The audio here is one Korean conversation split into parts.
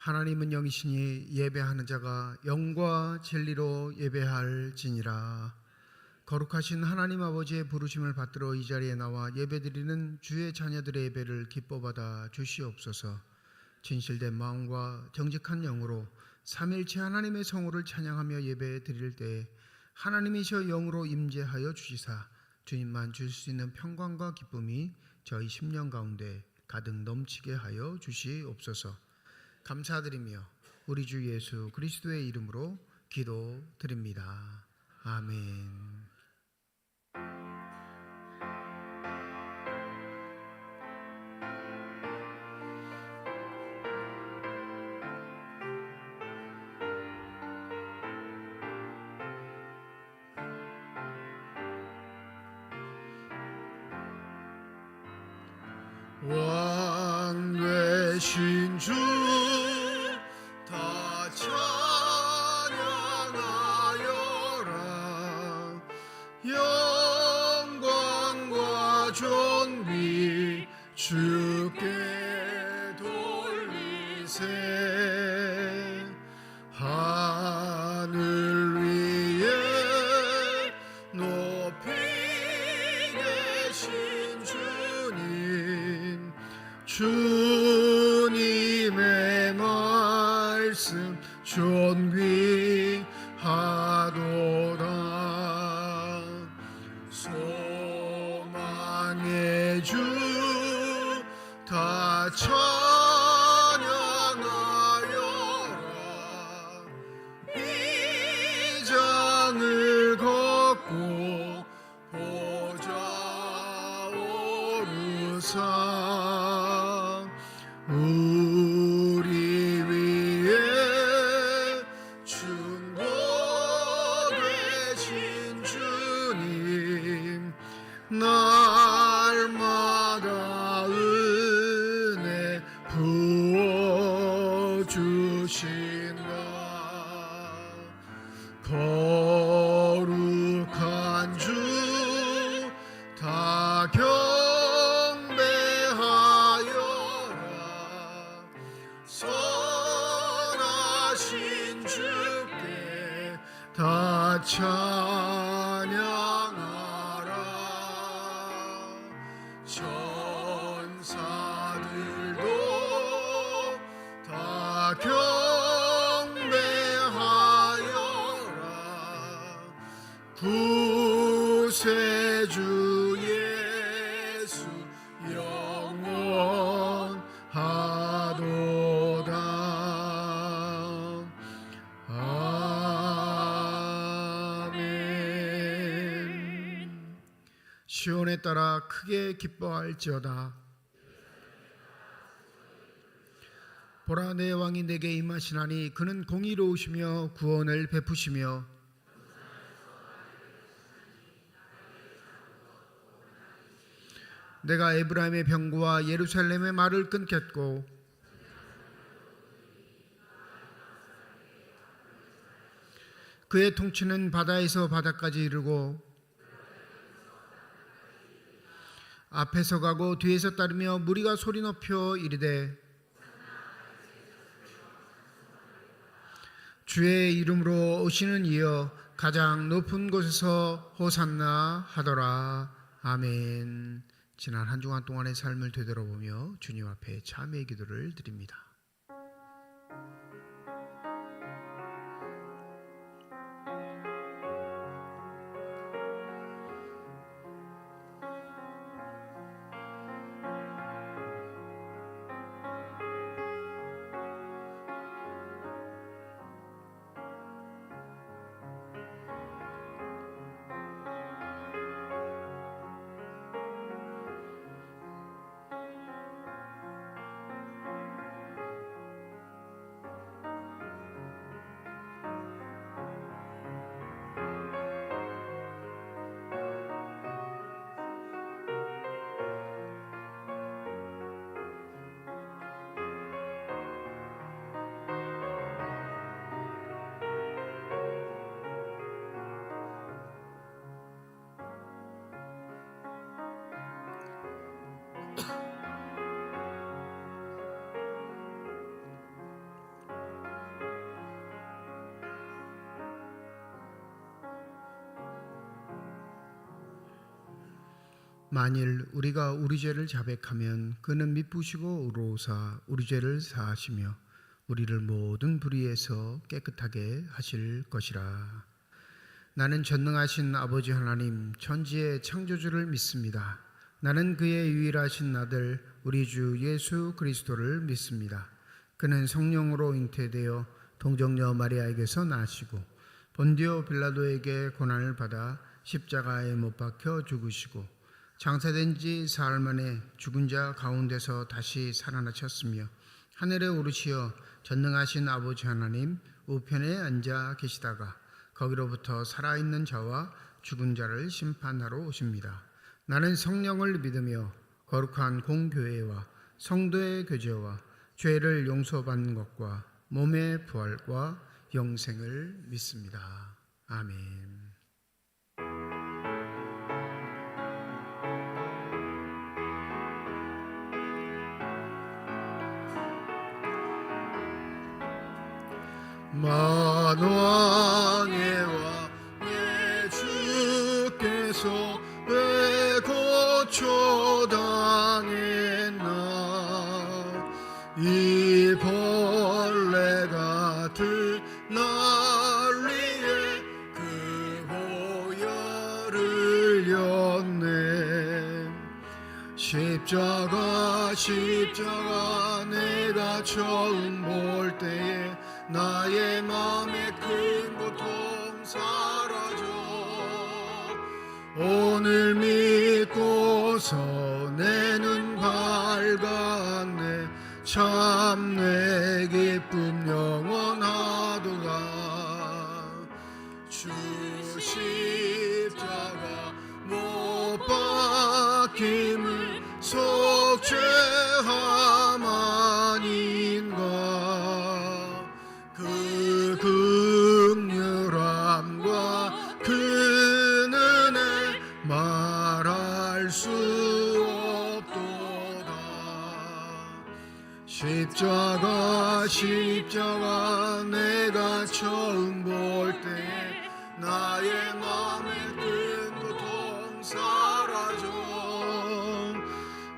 하나님은 영이시니 예배하는 자가 영과 진리로 예배할지니라. 거룩하신 하나님 아버지의 부르심을 받들어 이 자리에 나와 예배드리는 주의 자녀들의 예배를 기뻐받아 주시옵소서. 진실된 마음과 정직한 영으로 삼일체 하나님의 성호를 찬양하며 예배드릴 때 하나님이셔 영으로 임재하여 주시사 주님만 주실 수 있는 평강과 기쁨이 저희 심령 가운데 가득 넘치게 하여 주시옵소서. 감사드리며 우리 주 예수 그리스도의 이름으로 기도드립니다. 아멘. 왕 되신 주 다 찬양하여라. 영광과 존귀 주께 돌리세. 하늘 위에 높이 계신 주님, 주님의 말씀 존귀하도다. 소망의 주 다 찬양하여라. 비장을 걷고 보좌 오르사 우리 위에 충고되신 주님, 날마다 은혜 부어주신다. 거룩한 주 다 경배하여라. 선하신 주께 다 찬양하라. 천사들도 다 경배하여라. 구세주 예수 영원하도다. 아멘. 시온에 따라 크게 기뻐할지어다. 보라, 내 왕이 내게 임하시나니 그는 공의로우시며 구원을 베푸시며 내가 에브라임의 병거와 예루살렘의 말을 끊겠고 그의 통치는 바다에서 바다까지 이르고 앞에서 가고 뒤에서 따르며 무리가 소리 높여 이르되 주의 이름으로 오시는 이여 가장 높은 곳에서 호산나 하더라. 아멘. 지난 한 주간 동안의 삶을 되돌아보며 주님 앞에 참회의 기도를 드립니다. 만일 우리가 우리 죄를 자백하면 그는 미쁘시고 의로우사 우리 죄를 사하시며 우리를 모든 불의에서 깨끗하게 하실 것이라. 나는 전능하신 아버지 하나님 천지의 창조주를 믿습니다. 나는 그의 유일하신 아들 우리 주 예수 그리스도를 믿습니다. 그는 성령으로 잉태되어 동정녀 마리아에게서 나시고 본디오 빌라도에게 고난을 받아 십자가에 못 박혀 죽으시고 장사된 지 사흘 만에 죽은 자 가운데서 다시 살아나셨으며 하늘에 오르시어 전능하신 아버지 하나님 우편에 앉아 계시다가 거기로부터 살아있는 자와 죽은 자를 심판하러 오십니다. 나는 성령을 믿으며 거룩한 공교회와 성도의 교제와 죄를 용서받는 것과 몸의 부활과 영생을 믿습니다. 아멘. 만왕의 왕 내 주께서 왜 고초당했나 이 벌레 같은 난리에 그 보혈을 였네. 십자가 내가 처음 볼 때에 나의 마음의 큰 고통 사라져 오늘 믿고서 내 눈 밝았네. 참 내 기쁨 영원하도다. 주 십자가 못 박힘을 속죄함 아닌가. 그 긍휼함과 그 은혜 말할 수 없도다. 십자가 내가 처음 볼 때 나의 마음의 큰 고통 사라져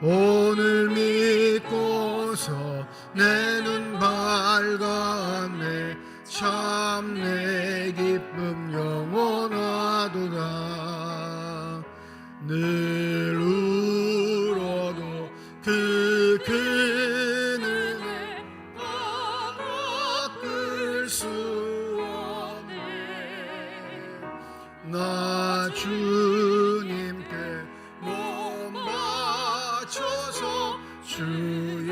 오늘 믿고서 내 눈 밝았네. 참 내 기쁨 영원하도다. 늘 울어도 그 큰 은혜 깎을 수 없네. 나 주님께 몸 바쳐서 주의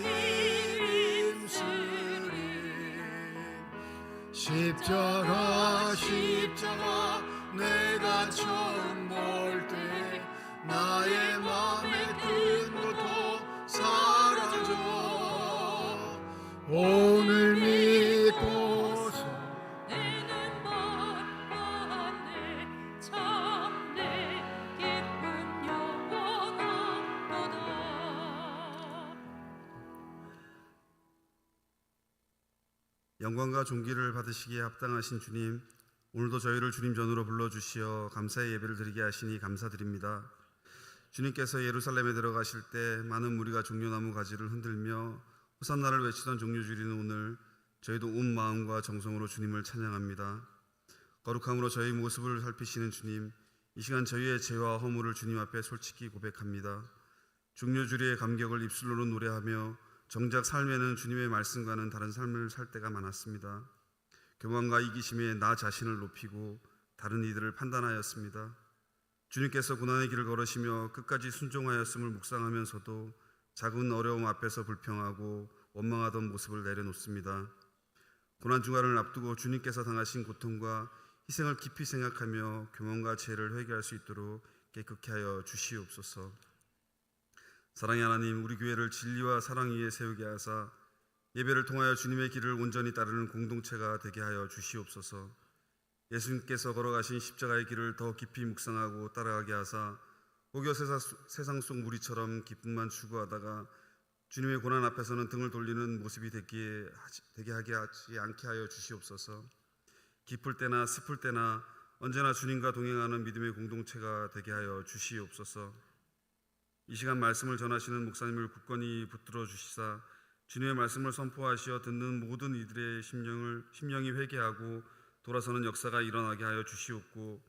이름 쓰리. 십자가 내가 처음 볼 때 나의 마음의 큰 고통 사라져 오늘 믿고서 내는 말하네. 참 내 기쁨 영원하도다. 영광과 존귀를 받으시기에 합당하신 주님, 오늘도 저희를 주님 전으로 불러주시어 감사의 예배를 드리게 하시니 감사드립니다. 주님께서 예루살렘에 들어가실 때 많은 무리가 종려나무 가지를 흔들며 호산나를 외치던 종려주일인 오늘 저희도 온 마음과 정성으로 주님을 찬양합니다. 거룩함으로 저희 모습을 살피시는 주님, 이 시간 저희의 죄와 허물을 주님 앞에 솔직히 고백합니다. 종려주일의 감격을 입술로는 노래하며 정작 삶에는 주님의 말씀과는 다른 삶을 살 때가 많았습니다. 교만과 이기심에 나 자신을 높이고 다른 이들을 판단하였습니다. 주님께서 고난의 길을 걸으시며 끝까지 순종하였음을 묵상하면서도 작은 어려움 앞에서 불평하고 원망하던 모습을 내려놓습니다. 고난 주간을 앞두고 주님께서 당하신 고통과 희생을 깊이 생각하며 교만과 죄를 회개할 수 있도록 깨끗게 하여 주시옵소서. 사랑의 하나님, 우리 교회를 진리와 사랑 위에 세우게 하사 예배를 통하여 주님의 길을 온전히 따르는 공동체가 되게 하여 주시옵소서. 예수님께서 걸어가신 십자가의 길을 더 깊이 묵상하고 따라가게 하사 혹여 세상 속 무리처럼 기쁨만 추구하다가 주님의 고난 앞에서는 등을 돌리는 모습이 되게 하지 않게 하여 주시옵소서. 기쁠 때나 슬플 때나 언제나 주님과 동행하는 믿음의 공동체가 되게 하여 주시옵소서. 이 시간 말씀을 전하시는 목사님을 굳건히 붙들어 주시사 주님의 말씀을 선포하시어 듣는 모든 이들의 심령이 회개하고 돌아서는 역사가 일어나게 하여 주시옵고,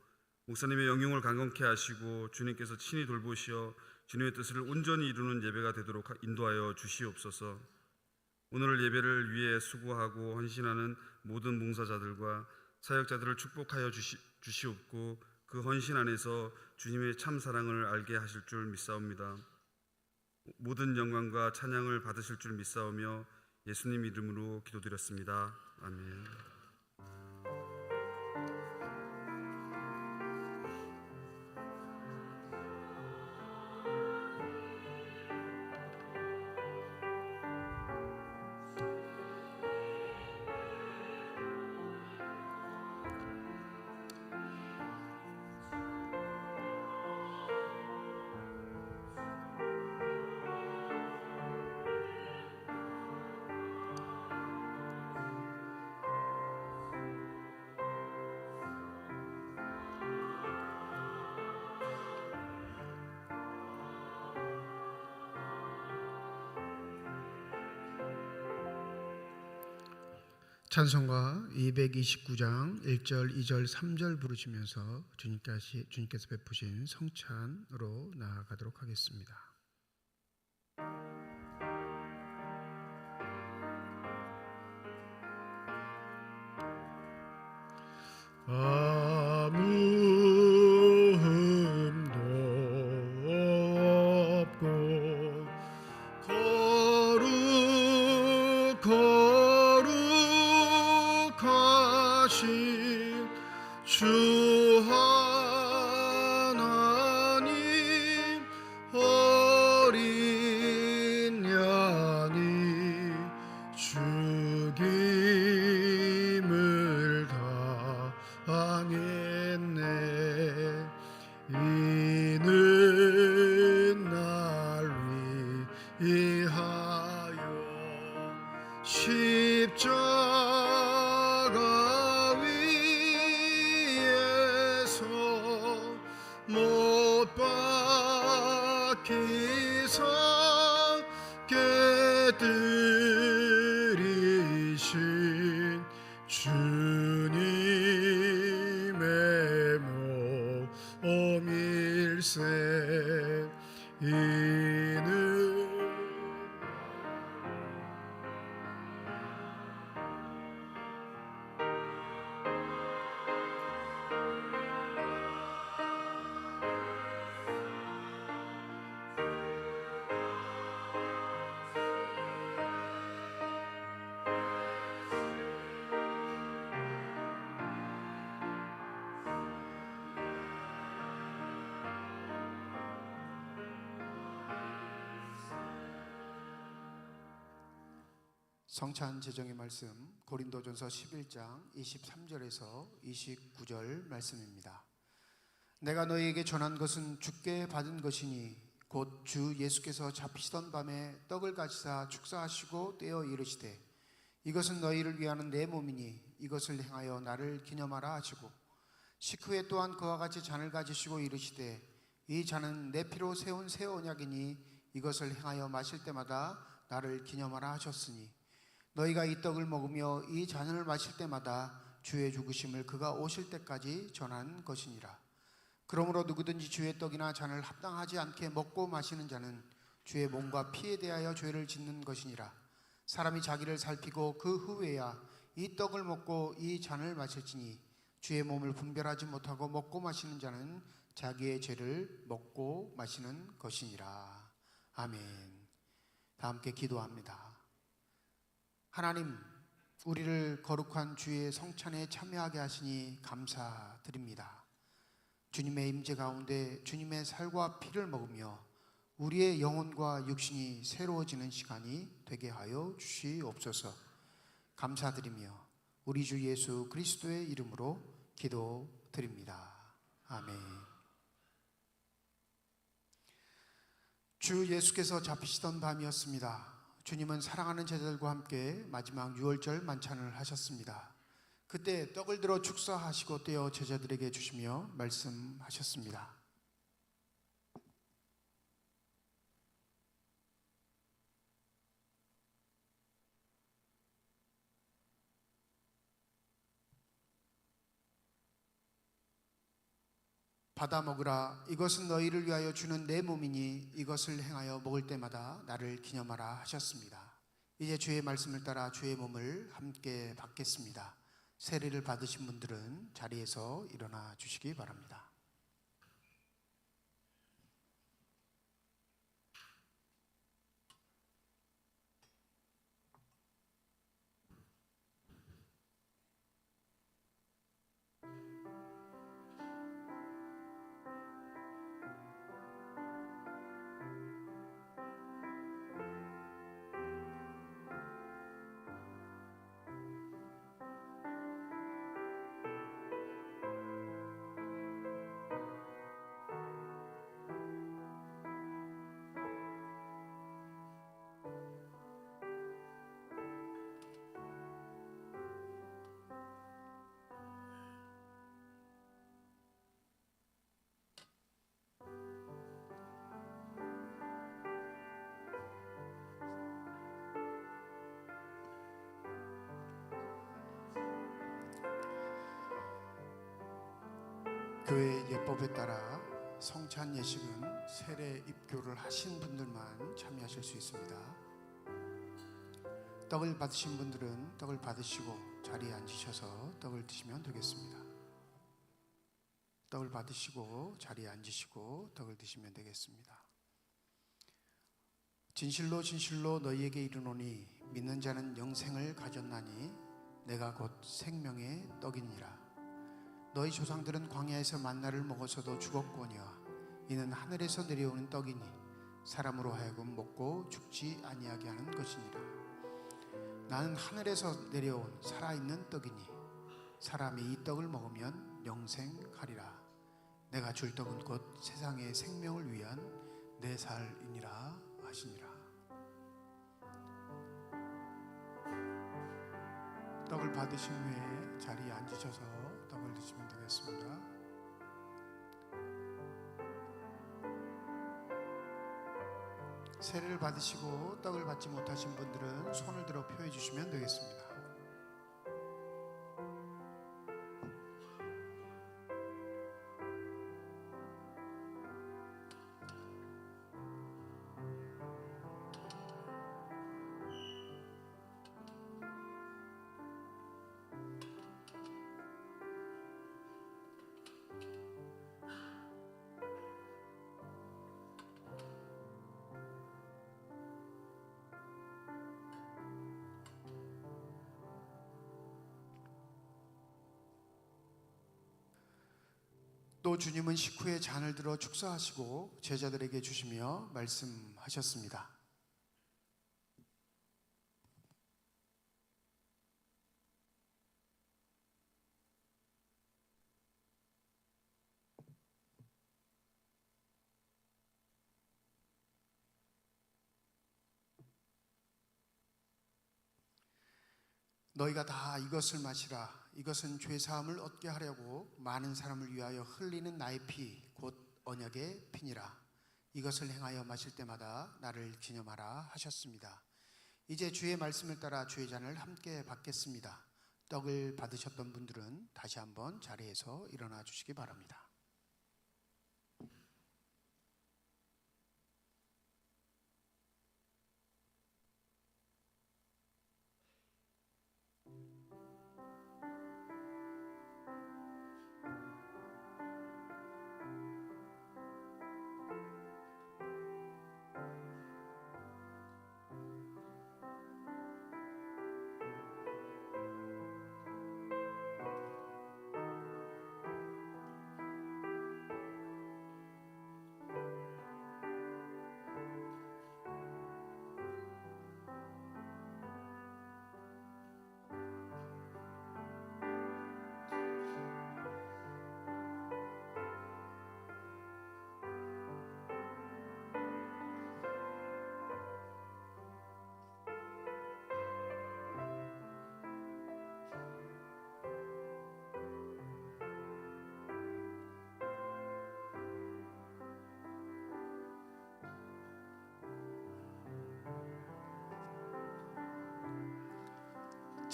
목사님의 영용을 강건케 하시고 주님께서 친히 돌보시어 주님의 뜻을 온전히 이루는 예배가 되도록 인도하여 주시옵소서. 오늘 예배를 위해 수고하고 헌신하는 모든 봉사자들과 사역자들을 축복하여 주시옵고, 그 헌신 안에서 주님의 참 사랑을 알게 하실 줄 믿사옵니다. 모든 영광과 찬양을 받으실 줄 믿사오며 예수님 이름으로 기도드렸습니다. 아멘. 찬송가 229장 1절, 2절, 3절 부르시면서 주님께서 베푸신 성찬으로 나아가도록 하겠습니다. 아무 흠도 없고 거룩하신 주 하나님, 어린 양이 죽임을 당했네. 이는 날 위하여 십자가 위에서 못 박히사 깨뜨리신 주님의 몸일세. 이는 성찬 제정의 말씀 고린도전서 11장 23절에서 29절 말씀입니다. 내가 너희에게 전한 것은 주께 받은 것이니 곧 주 예수께서 잡히시던 밤에 떡을 가지사 축사하시고 떼어 이르시되 이것은 너희를 위하는 내 몸이니 이것을 행하여 나를 기념하라 하시고, 식후에 또한 그와 같이 잔을 가지시고 이르시되 이 잔은 내 피로 세운 새 언약이니 이것을 행하여 마실 때마다 나를 기념하라 하셨으니, 너희가 이 떡을 먹으며 이 잔을 마실 때마다 주의 죽으심을 그가 오실 때까지 전한 것이니라. 그러므로 누구든지 주의 떡이나 잔을 합당하지 않게 먹고 마시는 자는 주의 몸과 피에 대하여 죄를 짓는 것이니라. 사람이 자기를 살피고 그 후에야 이 떡을 먹고 이 잔을 마실지니, 주의 몸을 분별하지 못하고 먹고 마시는 자는 자기의 죄를 먹고 마시는 것이니라. 아멘. 다 함께 기도합니다. 하나님, 우리를 거룩한 주의 성찬에 참여하게 하시니 감사드립니다. 주님의 임재 가운데 주님의 살과 피를 먹으며 우리의 영혼과 육신이 새로워지는 시간이 되게 하여 주시옵소서. 감사드리며 우리 주 예수 그리스도의 이름으로 기도드립니다. 아멘. 주 예수께서 잡히시던 밤이었습니다. 주님은 사랑하는 제자들과 함께 마지막 유월절 만찬을 하셨습니다. 그때 떡을 들어 축사하시고 떼어 제자들에게 주시며 말씀하셨습니다. 받아 먹으라. 이것은 너희를 위하여 주는 내 몸이니 이것을 행하여 먹을 때마다 나를 기념하라 하셨습니다. 이제 주의 말씀을 따라 주의 몸을 함께 받겠습니다. 세례를 받으신 분들은 자리에서 일어나 주시기 바랍니다. 교회 예법에 따라 성찬 예식은 세례 입교를 하신 분들만 참여하실 수 있습니다. 떡을 받으신 분들은 떡을 받으시고 자리에 앉으셔서 떡을 드시면 되겠습니다. 떡을 받으시고 자리에 앉으시고 떡을 드시면 되겠습니다. 진실로 진실로 너희에게 이르노니 믿는 자는 영생을 가졌나니 내가 곧 생명의 떡이니라. 너희 조상들은 광야에서 만나를 먹어서도 죽었거니와 이는 하늘에서 내려오는 떡이니 사람으로 하여금 먹고 죽지 아니하게 하는 것이니라. 나는 하늘에서 내려온 살아있는 떡이니 사람이 이 떡을 먹으면 영생하리라. 내가 줄 떡은 곧 세상의 생명을 위한 내 살이니라 하시니라. 떡을 받으신 후에 자리에 앉으셔서 떡을 드시면 되겠습니다. 세례를 받으시고 떡을 받지 못하신 분들은 손을 들어 표해 주시면 되겠습니다. 또 주님은 식후에 잔을 들어 축사하시고 제자들에게 주시며 말씀하셨습니다. 너희가 다 이것을 마시라. 이것은 죄사함을 얻게 하려고 많은 사람을 위하여 흘리는 나의 피 곧 언약의 피니라. 이것을 행하여 마실 때마다 나를 기념하라 하셨습니다. 이제 주의 말씀을 따라 주의 잔을 함께 받겠습니다. 떡을 받으셨던 분들은 다시 한번 자리에서 일어나 주시기 바랍니다.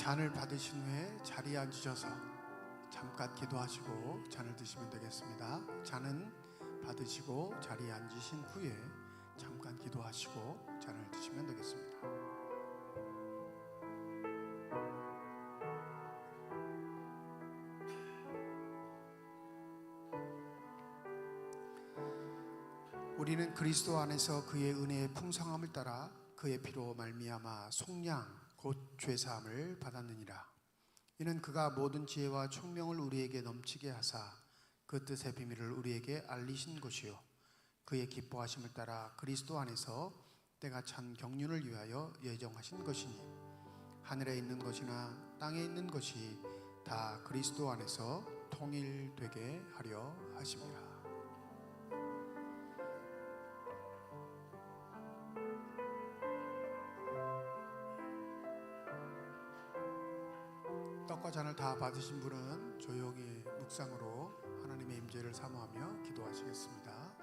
잔을 받으신 후에 자리에 앉으셔서 잠깐 기도하시고 잔을 드시면 되겠습니다. 잔은 받으시고 자리에 앉으신 후에 잠깐 기도하시고 잔을 드시면 되겠습니다. 우리는 그리스도 안에서 그의 은혜의 풍성함을 따라 그의 피로 말미암아 속량 곧 죄사함을 받았느니라. 이는 그가 모든 지혜와 총명을 우리에게 넘치게 하사 그 뜻의 비밀을 우리에게 알리신 것이요 그의 기뻐하심을 따라 그리스도 안에서 때가 찬 경륜을 위하여 예정하신 것이니 하늘에 있는 것이나 땅에 있는 것이 다 그리스도 안에서 통일되게 하려 하심이라. 떡과 잔을 다 받으신 분은 조용히 묵상으로 하나님의 임재를 사모하며 기도하시겠습니다.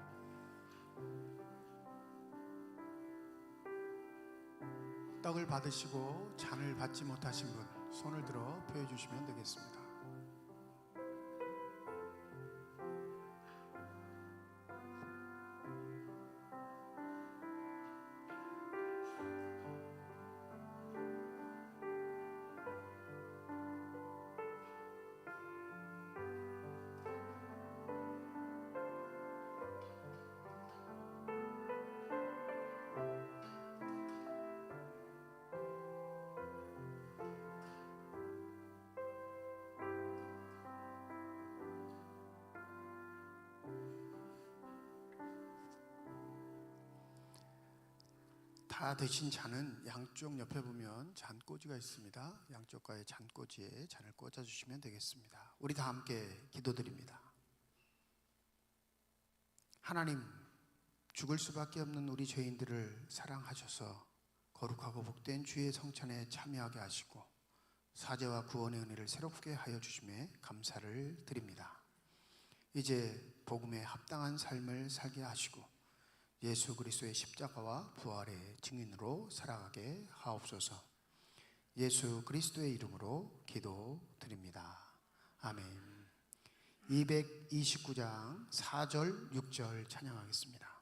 떡을 받으시고 잔을 받지 못하신 분 손을 들어 표해 주시면 되겠습니다. 다 드신 잔은 양쪽 옆에 보면 잔꽂이가 있습니다. 양쪽과의 잔꽂이에 잔을 꽂아주시면 되겠습니다. 우리 다 함께 기도드립니다. 하나님, 죽을 수밖에 없는 우리 죄인들을 사랑하셔서 거룩하고 복된 주의 성찬에 참여하게 하시고 사죄와 구원의 은혜를 새롭게 하여 주심에 감사를 드립니다. 이제 복음에 합당한 삶을 살게 하시고 예수 그리스도의 십자가와 부활의 증인으로 살아가게 하옵소서. 예수 그리스도의 이름으로 기도드립니다. 아멘. 229장 4절 6절 찬양하겠습니다.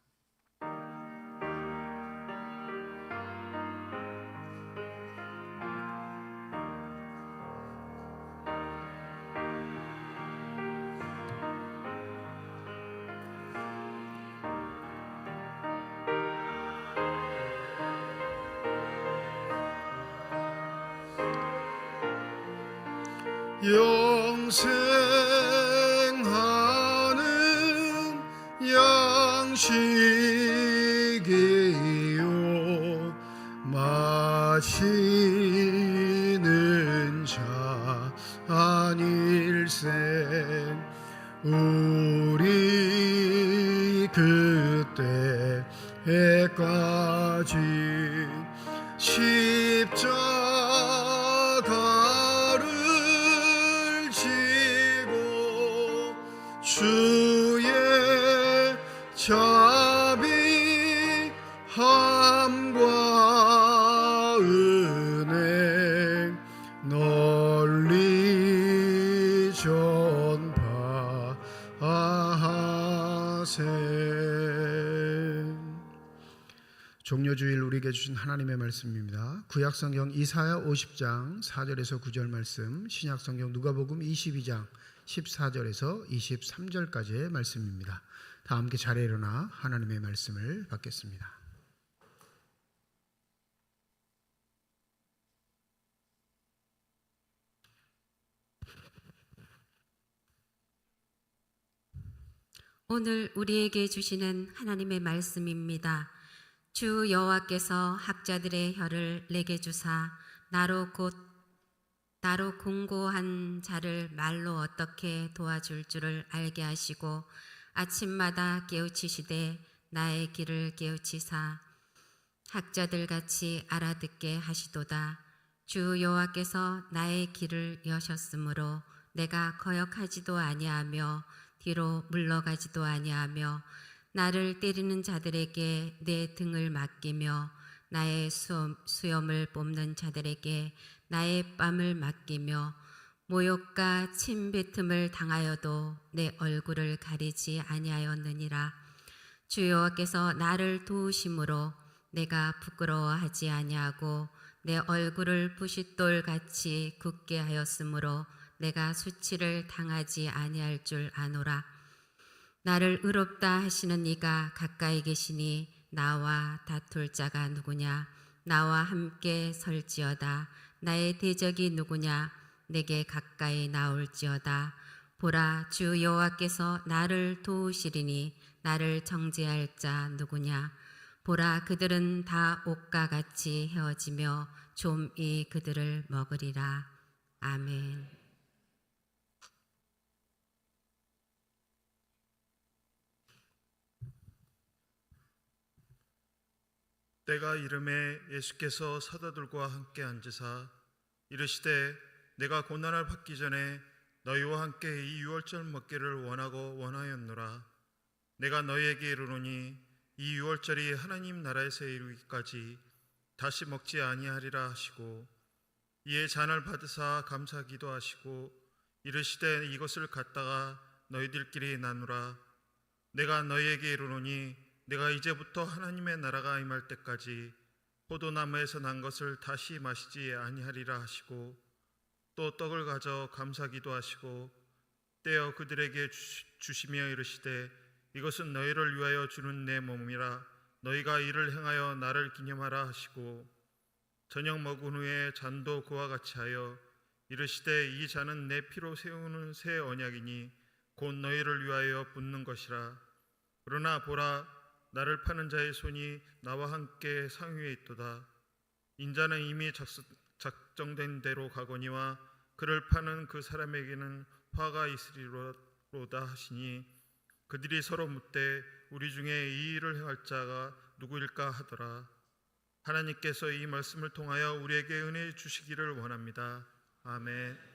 영생하는 양식이요 마시는 자 아닐세. 우리 그때까지 십자가를 지고 주의 자비함과 은혜 널리 전파하세. 종료주일 우리에게 주신 하나님의 말씀입니다. 구약성경 이사야 50장 4절에서 9절 말씀, 신약성경 누가복음 22장 14절에서 23절까지의 말씀입니다. 다 함께 자리에 일어나 하나님의 말씀을 받겠습니다. 오늘 우리에게 주시는 하나님의 말씀입니다. 주 여호와께서 학자들의 혀를 내게 주사 나로 공고한 자를 말로 어떻게 도와줄 줄을 알게 하시고 아침마다 깨우치시되 나의 귀를 깨우치사 학자들 같이 알아듣게 하시도다. 주 여호와께서 나의 귀를 여셨으므로 내가 거역하지도 아니하며 뒤로 물러가지도 아니하며 나를 때리는 자들에게 내 등을 맡기며 나의 수염을 뽑는 자들에게 나의 뺨을 맡기며 모욕과 침뱉음을 당하여도 내 얼굴을 가리지 아니하였느니라. 주 여호와께서 나를 도우심으로 내가 부끄러워하지 아니하고 내 얼굴을 부싯돌 같이 굳게 하였으므로 내가 수치를 당하지 아니할 줄 아노라. 나를 의롭다 하시는 이가 가까이 계시니 나와 다툴 자가 누구냐? 나와 함께 설지어다. 나의 대적이 누구냐? 내게 가까이 나올지어다. 보라, 주 여호와께서 나를 도우시리니 나를 정죄할 자 누구냐? 보라, 그들은 다 옷과 같이 헤어지며 좀이 그들을 먹으리라. 아멘. 때가 이름에 예수께서 사도들과 함께 앉으사 이르시되 내가 고난을 받기 전에 너희와 함께 이 유월절 먹기를 원하고 원하였노라. 내가 너희에게 이르노니 이 유월절이 하나님 나라에서 이루기까지 다시 먹지 아니하리라 하시고 이에 잔을 받으사 감사 기도하시고 이르시되 이것을 갖다가 너희들끼리 나누라. 내가 너희에게 이르노니 내가 이제부터 하나님의 나라가 임할 때까지 포도나무에서 난 것을 다시 마시지 아니하리라 하시고 또 떡을 가져 감사 기도하시고 떼어 그들에게 주시며 이르시되 이것은 너희를 위하여 주는 내 몸이라. 너희가 이를 행하여 나를 기념하라 하시고 저녁 먹은 후에 잔도 그와 같이 하여 이르시되 이 잔은 내 피로 세우는 새 언약이니 곧 너희를 위하여 붓는 것이라. 그러나 보라, 나를 파는 자의 손이 나와 함께 상위에 있도다. 인자는 이미 작정된 대로 가거니와 그를 파는 그 사람에게는 화가 있으리로다 하시니 그들이 서로 묻되 우리 중에 이 일을 행할 자가 누구일까 하더라. 하나님께서 이 말씀을 통하여 우리에게 은혜 주시기를 원합니다. 아멘.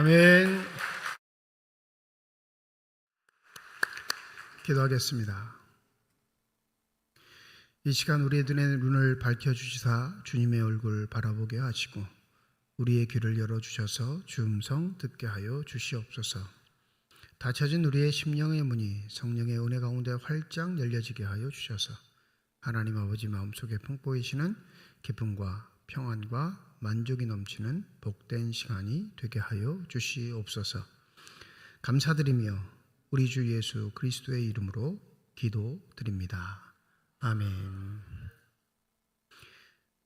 아멘. 기도하겠습니다. 이 시간 우리의 눈을 밝혀주시사 주님의 얼굴 바라보게 하시고 우리의 귀를 열어주셔서 주 음성 듣게 하여 주시옵소서. 닫혀진 우리의 심령의 문이 성령의 은혜 가운데 활짝 열려지게 하여 주셔서 하나님 아버지 마음속에 풍부하시는 기쁨과 평안과 만족이 넘치는 복된 시간이 되게 하여 주시옵소서. 감사드리며 우리 주 예수 그리스도의 이름으로 기도드립니다. 아멘.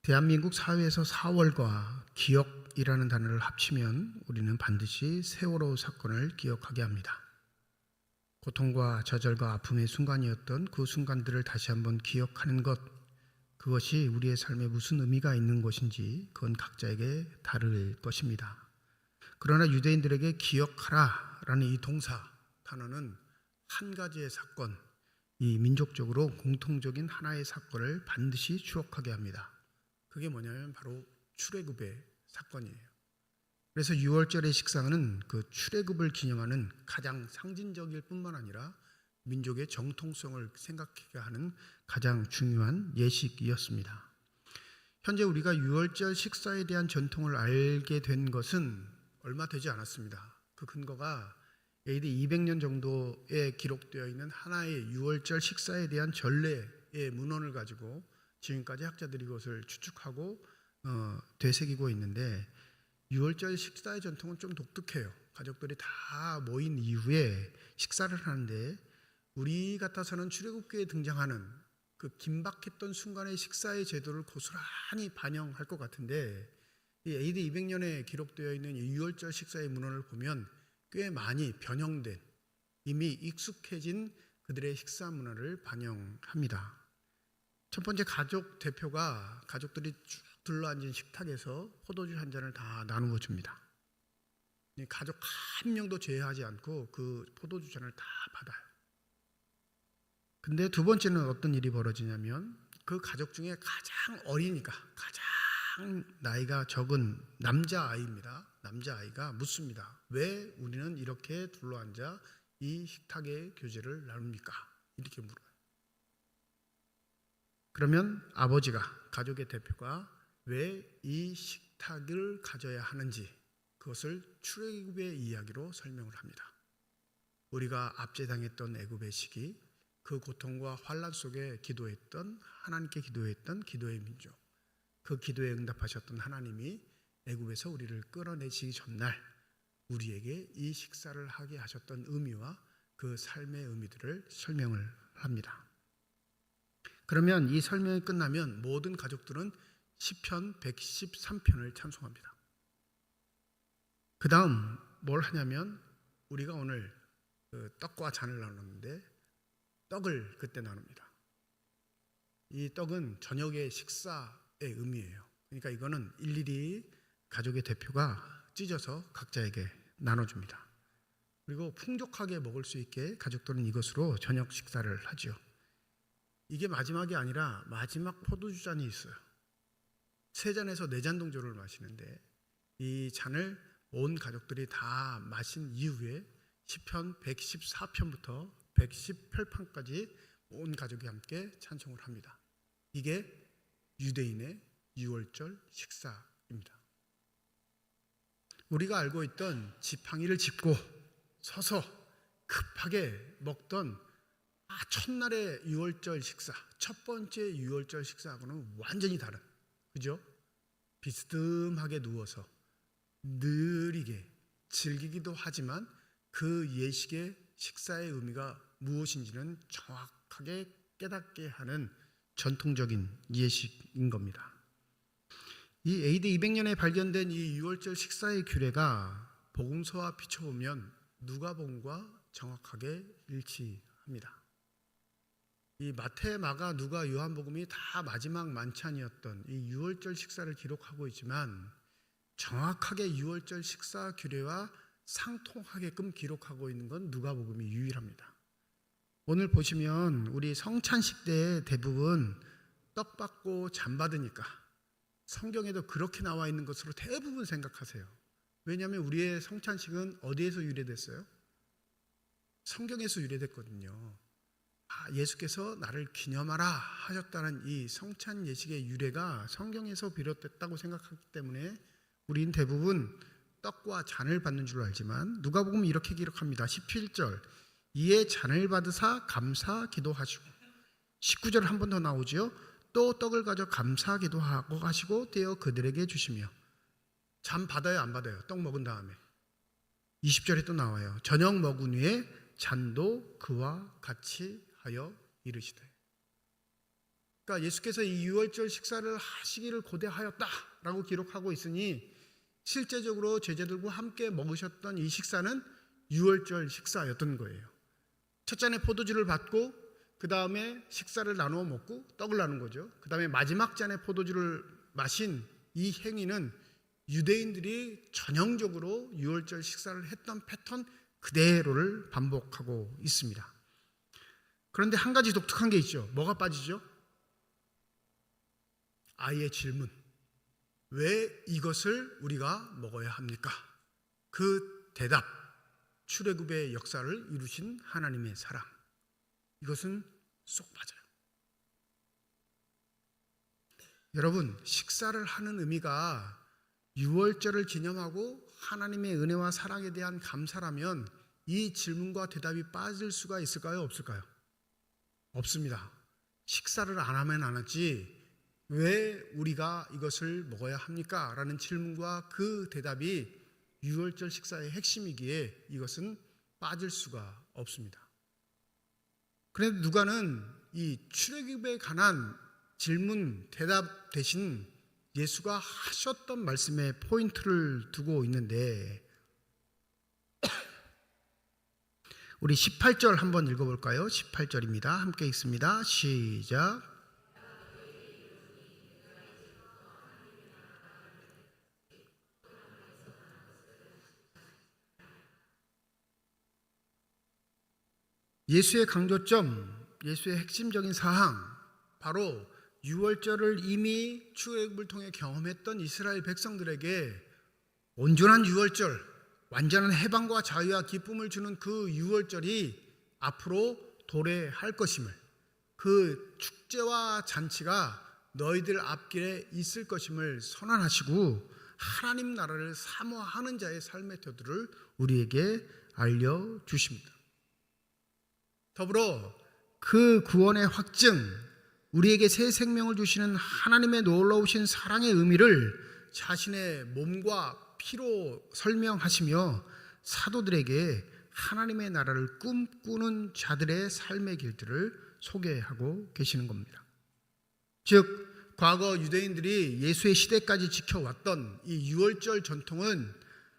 대한민국 사회에서 4월과 기억이라는 단어를 합치면 우리는 반드시 세월호 사건을 기억하게 합니다. 고통과 좌절과 아픔의 순간이었던 그 순간들을 다시 한번 기억하는 것, 그것이 우리의 삶에 무슨 의미가 있는 것인지 그건 각자에게 다를 것입니다. 그러나 유대인들에게 기억하라 라는 이 동사 단어는 한 가지의 사건, 이 민족적으로 공통적인 하나의 사건을 반드시 추억하게 합니다. 그게 뭐냐면 바로 출애굽의 사건이에요. 그래서 6월절의 식사는 그 출애굽을 기념하는 가장 상징적일 뿐만 아니라 민족의 정통성을 생각하게 하는 가장 중요한 예식이었습니다. 현재 우리가 6월절 식사에 대한 전통을 알게 된 것은 얼마 되지 않았습니다. 그 근거가 AD 200년 정도에 기록되어 있는 하나의 6월절 식사에 대한 전례의 문헌을 가지고 지금까지 학자들이 그것을 추측하고 되새기고 있는데 6월절 식사의 전통은 좀 독특해요. 가족들이 다 모인 이후에 식사를 하는데 우리 같아서는 출애굽기에 등장하는 그 긴박했던 순간의 식사의 제도를 고스란히 반영할 것 같은데 이 AD 200년에 기록되어 있는 이 6월절 식사의 문헌을 보면 꽤 많이 변형된 이미 익숙해진 그들의 식사 문화를 반영합니다. 첫 번째 가족 대표가 가족들이 쭉 둘러앉은 식탁에서 포도주 한 잔을 다 나누어 줍니다. 가족 한 명도 제외하지 않고 그 포도주 잔을 다 받아요. 근데 두 번째는 어떤 일이 벌어지냐면 그 가족 중에 가장 어리니까 가장 나이가 적은 남자아이입니다. 남자아이가 묻습니다. 왜 우리는 이렇게 둘러앉아 이 식탁의 교제를 나눕니까? 이렇게 물어요. 그러면 아버지가, 가족의 대표가 왜 이 식탁을 가져야 하는지 그것을 출애굽의 이야기로 설명을 합니다. 우리가 압제당했던 애굽의 시기, 그 고통과 환난 속에 기도했던 하나님께 기도했던 기도의 민족, 그 기도에 응답하셨던 하나님이 애굽에서 우리를 끌어내시기 전날 우리에게 이 식사를 하게 하셨던 의미와 그 삶의 의미들을 설명을 합니다. 그러면 이 설명이 끝나면 모든 가족들은 시편 113편을 찬송합니다. 그 다음 뭘 하냐면 우리가 오늘 떡과 잔을 나눴는데 떡을 그때 나눕니다. 이 떡은 저녁의 식사의 의미예요. 그러니까 이거는 일일이 가족의 대표가 찢어서 각자에게 나눠줍니다. 그리고 풍족하게 먹을 수 있게 가족들은 이것으로 저녁 식사를 하죠. 이게 마지막이 아니라 마지막 포도주 잔이 있어요. 3잔에서 4잔 동조를 마시는데 이 잔을 온 가족들이 다 마신 이후에 시편 114편부터 118편까지 온 가족이 함께 찬송을 합니다. 이게 유대인의 6월절 식사입니다. 우리가 알고 있던 지팡이를 짚고 서서 급하게 먹던 첫날의 6월절 식사, 첫 번째 6월절 식사하고는 완전히 다른, 그죠? 비스듬하게 누워서 느리게 즐기기도 하지만 그 예식의 식사의 의미가 무엇인지는 정확하게 깨닫게 하는 전통적인 예식인 겁니다. 이 AD 200년에 발견된 이 6월절 식사의 규례가 복음서와 비춰보면 누가복음과 정확하게 일치합니다. 이 마태, 마가, 누가, 요한복음이 다 마지막 만찬이었던 이 6월절 식사를 기록하고 있지만 정확하게 6월절 식사 규례와 상통하게끔 기록하고 있는 건 누가복음이 유일합니다. 오늘 보시면 우리 성찬식 때 대부분 떡 받고 잔 받으니까 성경에도 그렇게 나와 있는 것으로 대부분 생각하세요. 왜냐하면 우리의 성찬식은 어디에서 유래됐어요? 성경에서 유래됐거든요. 예수께서 나를 기념하라 하셨다는 이 성찬 예식의 유래가 성경에서 비롯됐다고 생각하기 때문에 우린 대부분 떡과 잔을 받는 줄 알지만 누가복음 이렇게 기록합니다. 17절 이에 잔을 받으사 감사 기도하시고 19절 한 번 더 나오죠. 또 떡을 가져 감사 기도하고 가시고 떼어 그들에게 주시며 잔 받아요 안 받아요? 떡 먹은 다음에 20절에 또 나와요. 저녁 먹은 후에 잔도 그와 같이 하여 이르시되. 그러니까 예수께서 이 유월절 식사를 하시기를 고대하였다라고 기록하고 있으니 실제적으로 제자들과 함께 먹으셨던 이 식사는 유월절 식사였던 거예요. 첫 잔에 포도주를 받고 그 다음에 식사를 나누어 먹고 떡을 나눈 거죠. 그 다음에 마지막 잔에 포도주를 마신 이 행위는 유대인들이 전형적으로 유월절 식사를 했던 패턴 그대로를 반복하고 있습니다. 그런데 한 가지 독특한 게 있죠. 뭐가 빠지죠? 아이의 질문. 왜 이것을 우리가 먹어야 합니까? 그 대답. 출애굽의 역사를 이루신 하나님의 사랑. 이것은 쏙 빠져요. 여러분, 식사를 하는 의미가 유월절을 기념하고 하나님의 은혜와 사랑에 대한 감사라면 이 질문과 대답이 빠질 수가 있을까요? 없을까요? 없습니다. 식사를 안 하면 안 하지 왜 우리가 이것을 먹어야 합니까? 라는 질문과 그 대답이 유월절 식사의 핵심이기에 이것은 빠질 수가 없습니다. 그런데 누가는 이 출애굽에 관한 질문, 대답 대신 예수가 하셨던 말씀에 포인트를 두고 있는데 우리 18절 한번 읽어볼까요? 18절입니다. 함께 읽습니다. 시작. 예수의 강조점, 예수의 핵심적인 사항, 바로 유월절을 이미 출애굽을 통해 경험했던 이스라엘 백성들에게 온전한 유월절, 완전한 해방과 자유와 기쁨을 주는 그 유월절이 앞으로 도래할 것임을, 그 축제와 잔치가 너희들 앞길에 있을 것임을 선언하시고 하나님 나라를 사모하는 자의 삶의 태도를 우리에게 알려주십니다. 더불어 그 구원의 확증, 우리에게 새 생명을 주시는 하나님의 놀라우신 사랑의 의미를 자신의 몸과 피로 설명하시며 사도들에게 하나님의 나라를 꿈꾸는 자들의 삶의 길들을 소개하고 계시는 겁니다. 즉 과거 유대인들이 예수의 시대까지 지켜왔던 이 유월절 전통은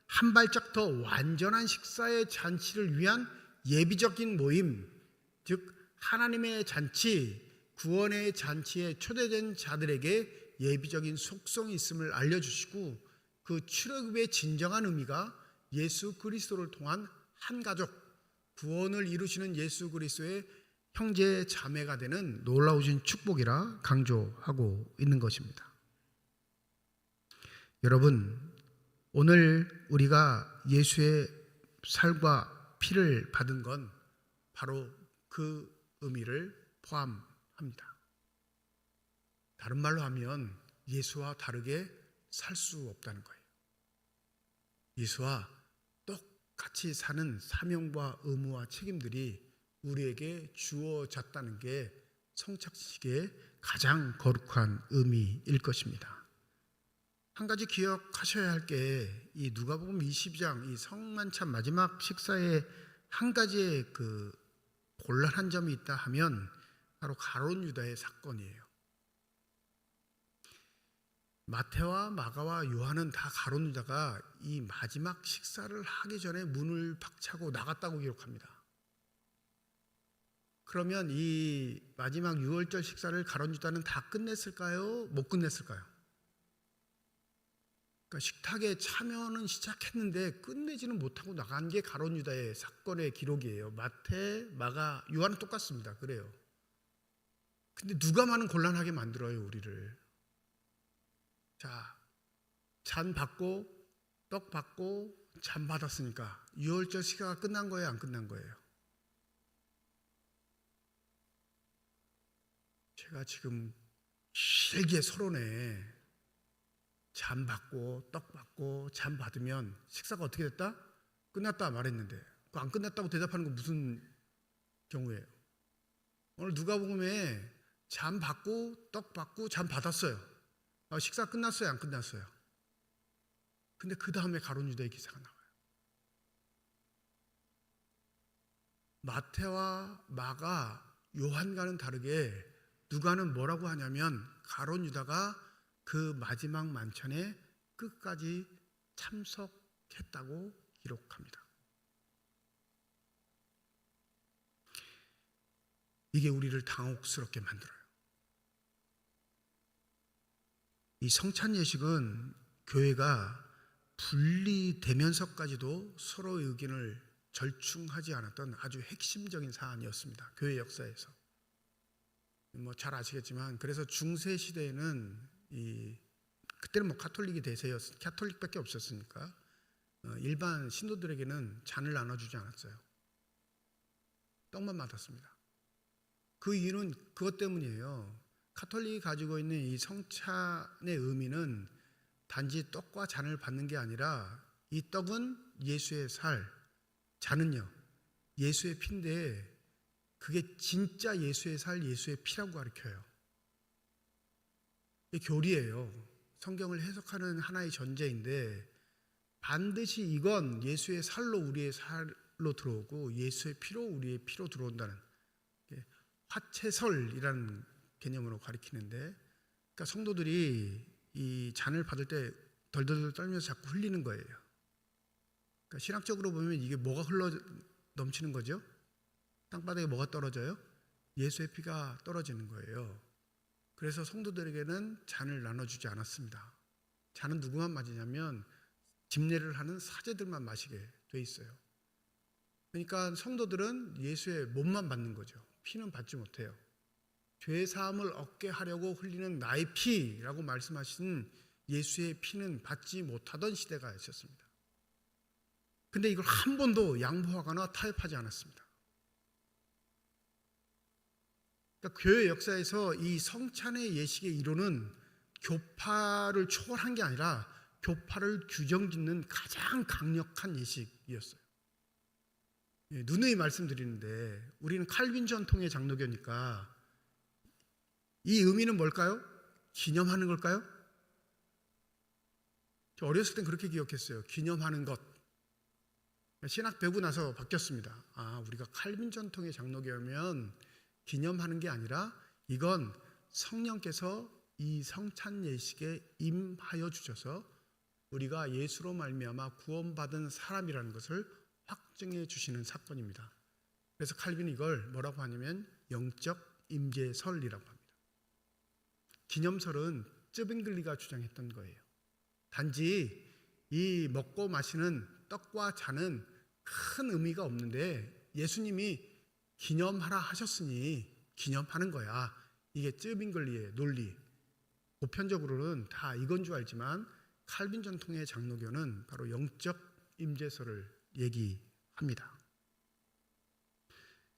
한 발짝 더 완전한 식사의 잔치를 위한 예비적인 모임, 즉 하나님의 잔치, 구원의 잔치에 초대된 자들에게 예비적인 속성이 있음을 알려주시고 그 출애굽의 진정한 의미가 예수 그리스도를 통한 한 가족, 구원을 이루시는 예수 그리스도의 형제 자매가 되는 놀라우신 축복이라 강조하고 있는 것입니다. 여러분, 오늘 우리가 예수의 살과 피를 받은 건 바로 그 의미를 포함합니다. 다른 말로 하면 예수와 다르게 살 수 없다는 거예요. 예수와 똑같이 사는 사명과 의무와 책임들이 우리에게 주어졌다는 게 성찬식의 가장 거룩한 의미일 것입니다. 한 가지 기억하셔야 할 게 이 누가복음 20장 이 성만찬 마지막 식사에 한 가지의 그 곤란한 점이 있다 하면 바로 가룟 유다의 사건이에요. 마태와 마가와 요한은 다 가룟 유다가 이 마지막 식사를 하기 전에 문을 박차고 나갔다고 기록합니다. 그러면 이 마지막 유월절 식사를 가룟 유다는 다 끝냈을까요? 못 끝냈을까요? 그러니까 식탁에 참여는 시작했는데 끝내지는 못하고 나간 게 가룟 유다의 사건의 기록이에요. 마태, 마가, 요한은 똑같습니다. 그래요. 근데 누가 많은 곤란하게 만들어요, 우리를. 자, 잔 받고 떡 받고 잔 받았으니까 유월절 식사가 끝난 거예요, 안 끝난 거예요? 제가 지금 길게 서론에 잠 받고 떡 받고 잠 받으면 식사가 어떻게 됐다? 끝났다 말했는데 그 안 끝났다고 대답하는 건 무슨 경우예요? 오늘 누가복음에 잠 받고 떡 받고 잠 받았어요. 식사 끝났어요? 안 끝났어요? 근데 그 다음에 가룟 유다의 기사가 나와요. 마태와 마가 요한과는 다르게 누가는 뭐라고 하냐면 가룟 유다가 그 마지막 만찬에 끝까지 참석했다고 기록합니다. 이게 우리를 당혹스럽게 만들어요. 이 성찬 예식은 교회가 분리되면서까지도 서로의 의견을 절충하지 않았던 아주 핵심적인 사안이었습니다. 교회 역사에서. 잘 아시겠지만 그래서 중세 시대에는 그때는 가톨릭이 대세였 가톨릭밖에 없었으니까 일반 신도들에게는 잔을 나눠주지 않았어요. 떡만 받았습니다. 그 이유는 그것 때문이에요. 가톨릭이 가지고 있는 이 성찬의 의미는 단지 떡과 잔을 받는 게 아니라 이 떡은 예수의 살, 잔은요 예수의 피인데 그게 진짜 예수의 살, 예수의 피라고 가르쳐요. 이게 교리예요. 성경을 해석하는 하나의 전제인데 반드시 이건 예수의 살로 우리의 살로 들어오고 예수의 피로 우리의 피로 들어온다는 화채설이라는 개념으로 가리키는데 그러니까 성도들이 이 잔을 받을 때 덜덜덜 떨면서 자꾸 흘리는 거예요. 그러니까 신학적으로 보면 이게 뭐가 흘러 넘치는 거죠? 땅바닥에 뭐가 떨어져요? 예수의 피가 떨어지는 거예요. 그래서 성도들에게는 잔을 나눠주지 않았습니다. 잔은 누구만 마시냐면 집례를 하는 사제들만 마시게 돼 있어요. 그러니까 성도들은 예수의 몸만 받는 거죠. 피는 받지 못해요. 죄 사함을 얻게 하려고 흘리는 나의 피라고 말씀하신 예수의 피는 받지 못하던 시대가 있었습니다. 근데 이걸 한 번도 양보하거나 타협하지 않았습니다. 그러니까 교회 역사에서 이 성찬의 예식의 이론은 교파를 초월한 게 아니라 교파를 규정짓는 가장 강력한 예식이었어요. 누누이 말씀드리는데 우리는 칼빈 전통의 장로교니까 이 의미는 뭘까요? 기념하는 걸까요? 저 어렸을 땐 그렇게 기억했어요. 기념하는 것. 신학 배우고 나서 바뀌었습니다. 우리가 칼빈 전통의 장로교면 기념하는 게 아니라 이건 성령께서 이 성찬 예식에 임하여 주셔서 우리가 예수로 말미암아 구원받은 사람이라는 것을 확증해 주시는 사건입니다. 그래서 칼빈은 이걸 뭐라고 하냐면 영적 임재설이라고 합니다. 기념설은 쯔빙글리가 주장했던 거예요. 단지 이 먹고 마시는 떡과 잔은 큰 의미가 없는데 예수님이 기념하라 하셨으니 기념하는 거야. 이게 쯔빙글리의 논리. 보편적으로는 다 이건 줄 알지만 칼빈 전통의 장로교는 바로 영적 임재설을 얘기합니다.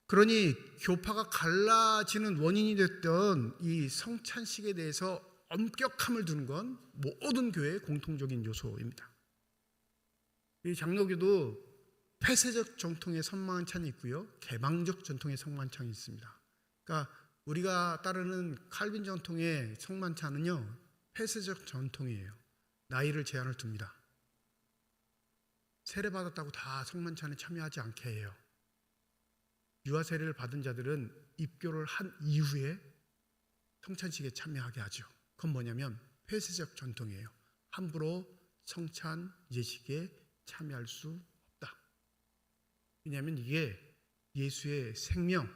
그러니 교파가 갈라지는 원인이 됐던 이 성찬식에 대해서 엄격함을 두는 건 모든 교회의 공통적인 요소입니다. 이 장로교도 폐쇄적 전통의 성만찬이 있고요, 개방적 전통의 성만찬이 있습니다. 그러니까 우리가 따르는 칼빈 전통의 성만찬은요 폐쇄적 전통이에요. 나이를 제한을 둡니다. 세례받았다고 다 성만찬에 참여하지 않게 해요. 유아 세례를 받은 자들은 입교를 한 이후에 성찬식에 참여하게 하죠. 그건 뭐냐면 폐쇄적 전통이에요. 함부로 성찬 예식에 참여할 수 없다. 왜냐하면 이게 예수의 생명,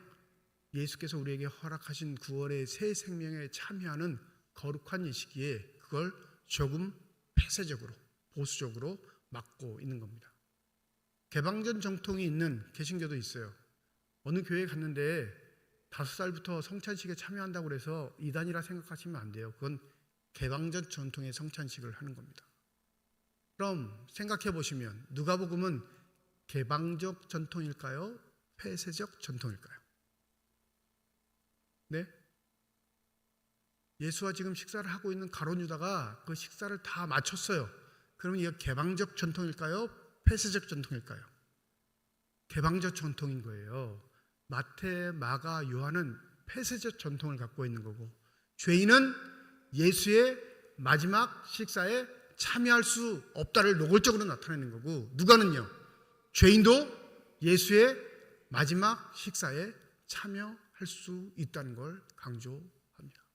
예수께서 우리에게 허락하신 구원의 새 생명에 참여하는 거룩한 예식이기에 그걸 조금 폐쇄적으로, 보수적으로 막고 있는 겁니다. 개방전 정통이 있는 개신교도 있어요. 어느 교회에 갔는데 5살부터 성찬식에 참여한다고 해서 이단이라 생각하시면 안 돼요. 그건 개방전 전통의 성찬식을 하는 겁니다. 그럼 생각해 보시면 누가복음은 개방적 전통일까요? 폐쇄적 전통일까요? 네? 예수와 지금 식사를 하고 있는 가룟 유다가 그 식사를 다 마쳤어요. 그러면 이게 개방적 전통일까요? 폐쇄적 전통일까요? 개방적 전통인 거예요. 마태, 마가, 요한은 폐쇄적 전통을 갖고 있는 거고, 죄인은 예수의 마지막 식사에 참여할 수 없다를 노골적으로 나타내는 거고, 누가는요, 죄인도 예수의 마지막 식사에 참여할 수 있다는 걸 강조합니다.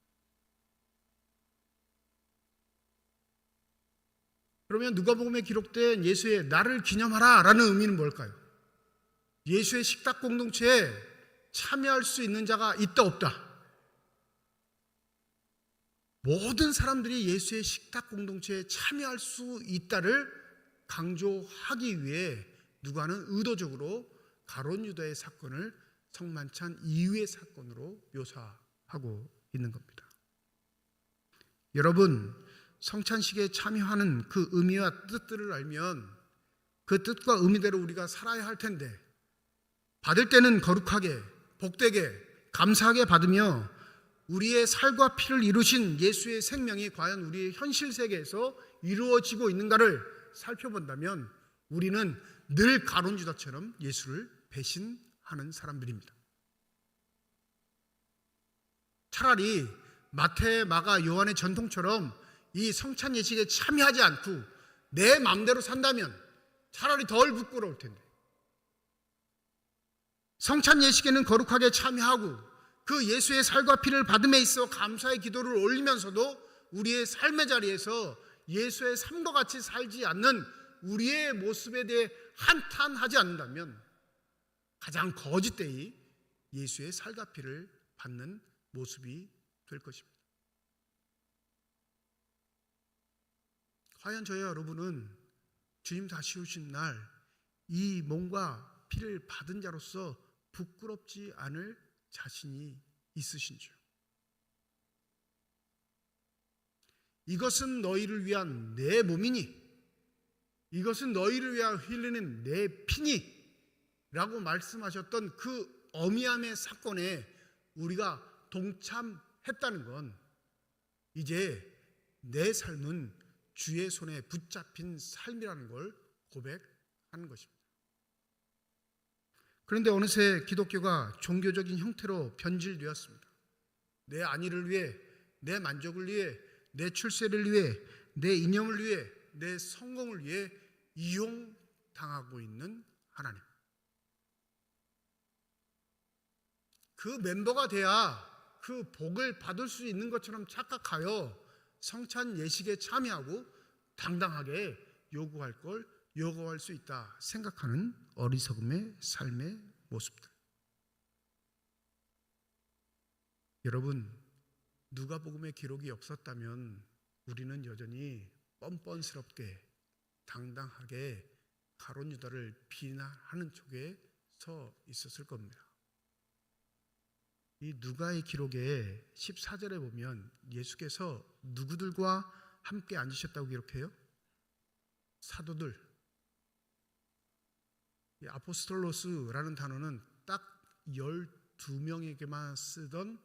그러면 누가복음에 기록된 예수의 나를 기념하라 라는 의미는 뭘까요? 예수의 식탁 공동체에 참여할 수 있는 자가 있다 없다? 모든 사람들이 예수의 식탁 공동체에 참여할 수 있다를 강조하기 위해 누가는 의도적으로 가룟 유다의 사건을 성만찬 이후의 사건으로 묘사하고 있는 겁니다. 여러분, 성찬식에 참여하는 그 의미와 뜻들을 알면 그 뜻과 의미대로 우리가 살아야 할 텐데, 받을 때는 거룩하게, 복되게, 감사하게 받으며 우리의 살과 피를 이루신 예수의 생명이 과연 우리의 현실 세계에서 이루어지고 있는가를 살펴본다면 우리는 늘 가룟 유다처럼 예수를 배신하는 사람들입니다. 차라리 마태, 마가, 요한의 전통처럼 이 성찬 예식에 참여하지 않고 내 마음대로 산다면 차라리 덜 부끄러울 텐데, 성찬 예식에는 거룩하게 참여하고 그 예수의 살과 피를 받음에 있어 감사의 기도를 올리면서도 우리의 삶의 자리에서 예수의 삶과 같이 살지 않는 우리의 모습에 대해 한탄하지 않는다면 가장 거짓되이 예수의 살과 피를 받는 모습이 될 것입니다. 과연 저희 여러분은 주님 다시 오신 날 이 몸과 피를 받은 자로서 부끄럽지 않을 자신이 있으신지요? 이것은 너희를 위한 내 몸이니, 이것은 너희를 위하여 흘리는 내 피니 라고 말씀하셨던 그 어미함의 사건에 우리가 동참했다는 건 이제 내 삶은 주의 손에 붙잡힌 삶이라는 걸 고백하는 것입니다. 그런데 어느새 기독교가 종교적인 형태로 변질되었습니다. 내 안위를 위해, 내 만족을 위해, 내 출세를 위해, 내 이념을 위해, 내 성공을 위해 이용당하고 있는 하나님. 그 멤버가 돼야 그 복을 받을 수 있는 것처럼 착각하여 성찬 예식에 참여하고 당당하게 요구할 걸 요구할 수 있다 생각하는 어리석음의 삶의 모습들. 여러분, 누가복음의 기록이 없었다면 우리는 여전히 뻔뻔스럽게 당당하게 가룟 유다를 비난하는 쪽에 서 있었을 겁니다. 이 누가의 기록에 14절에 보면 예수께서 누구들과 함께 앉으셨다고 기록해요? 사도들. 이 아포스톨로스라는 단어는 딱 12명에게만 쓰던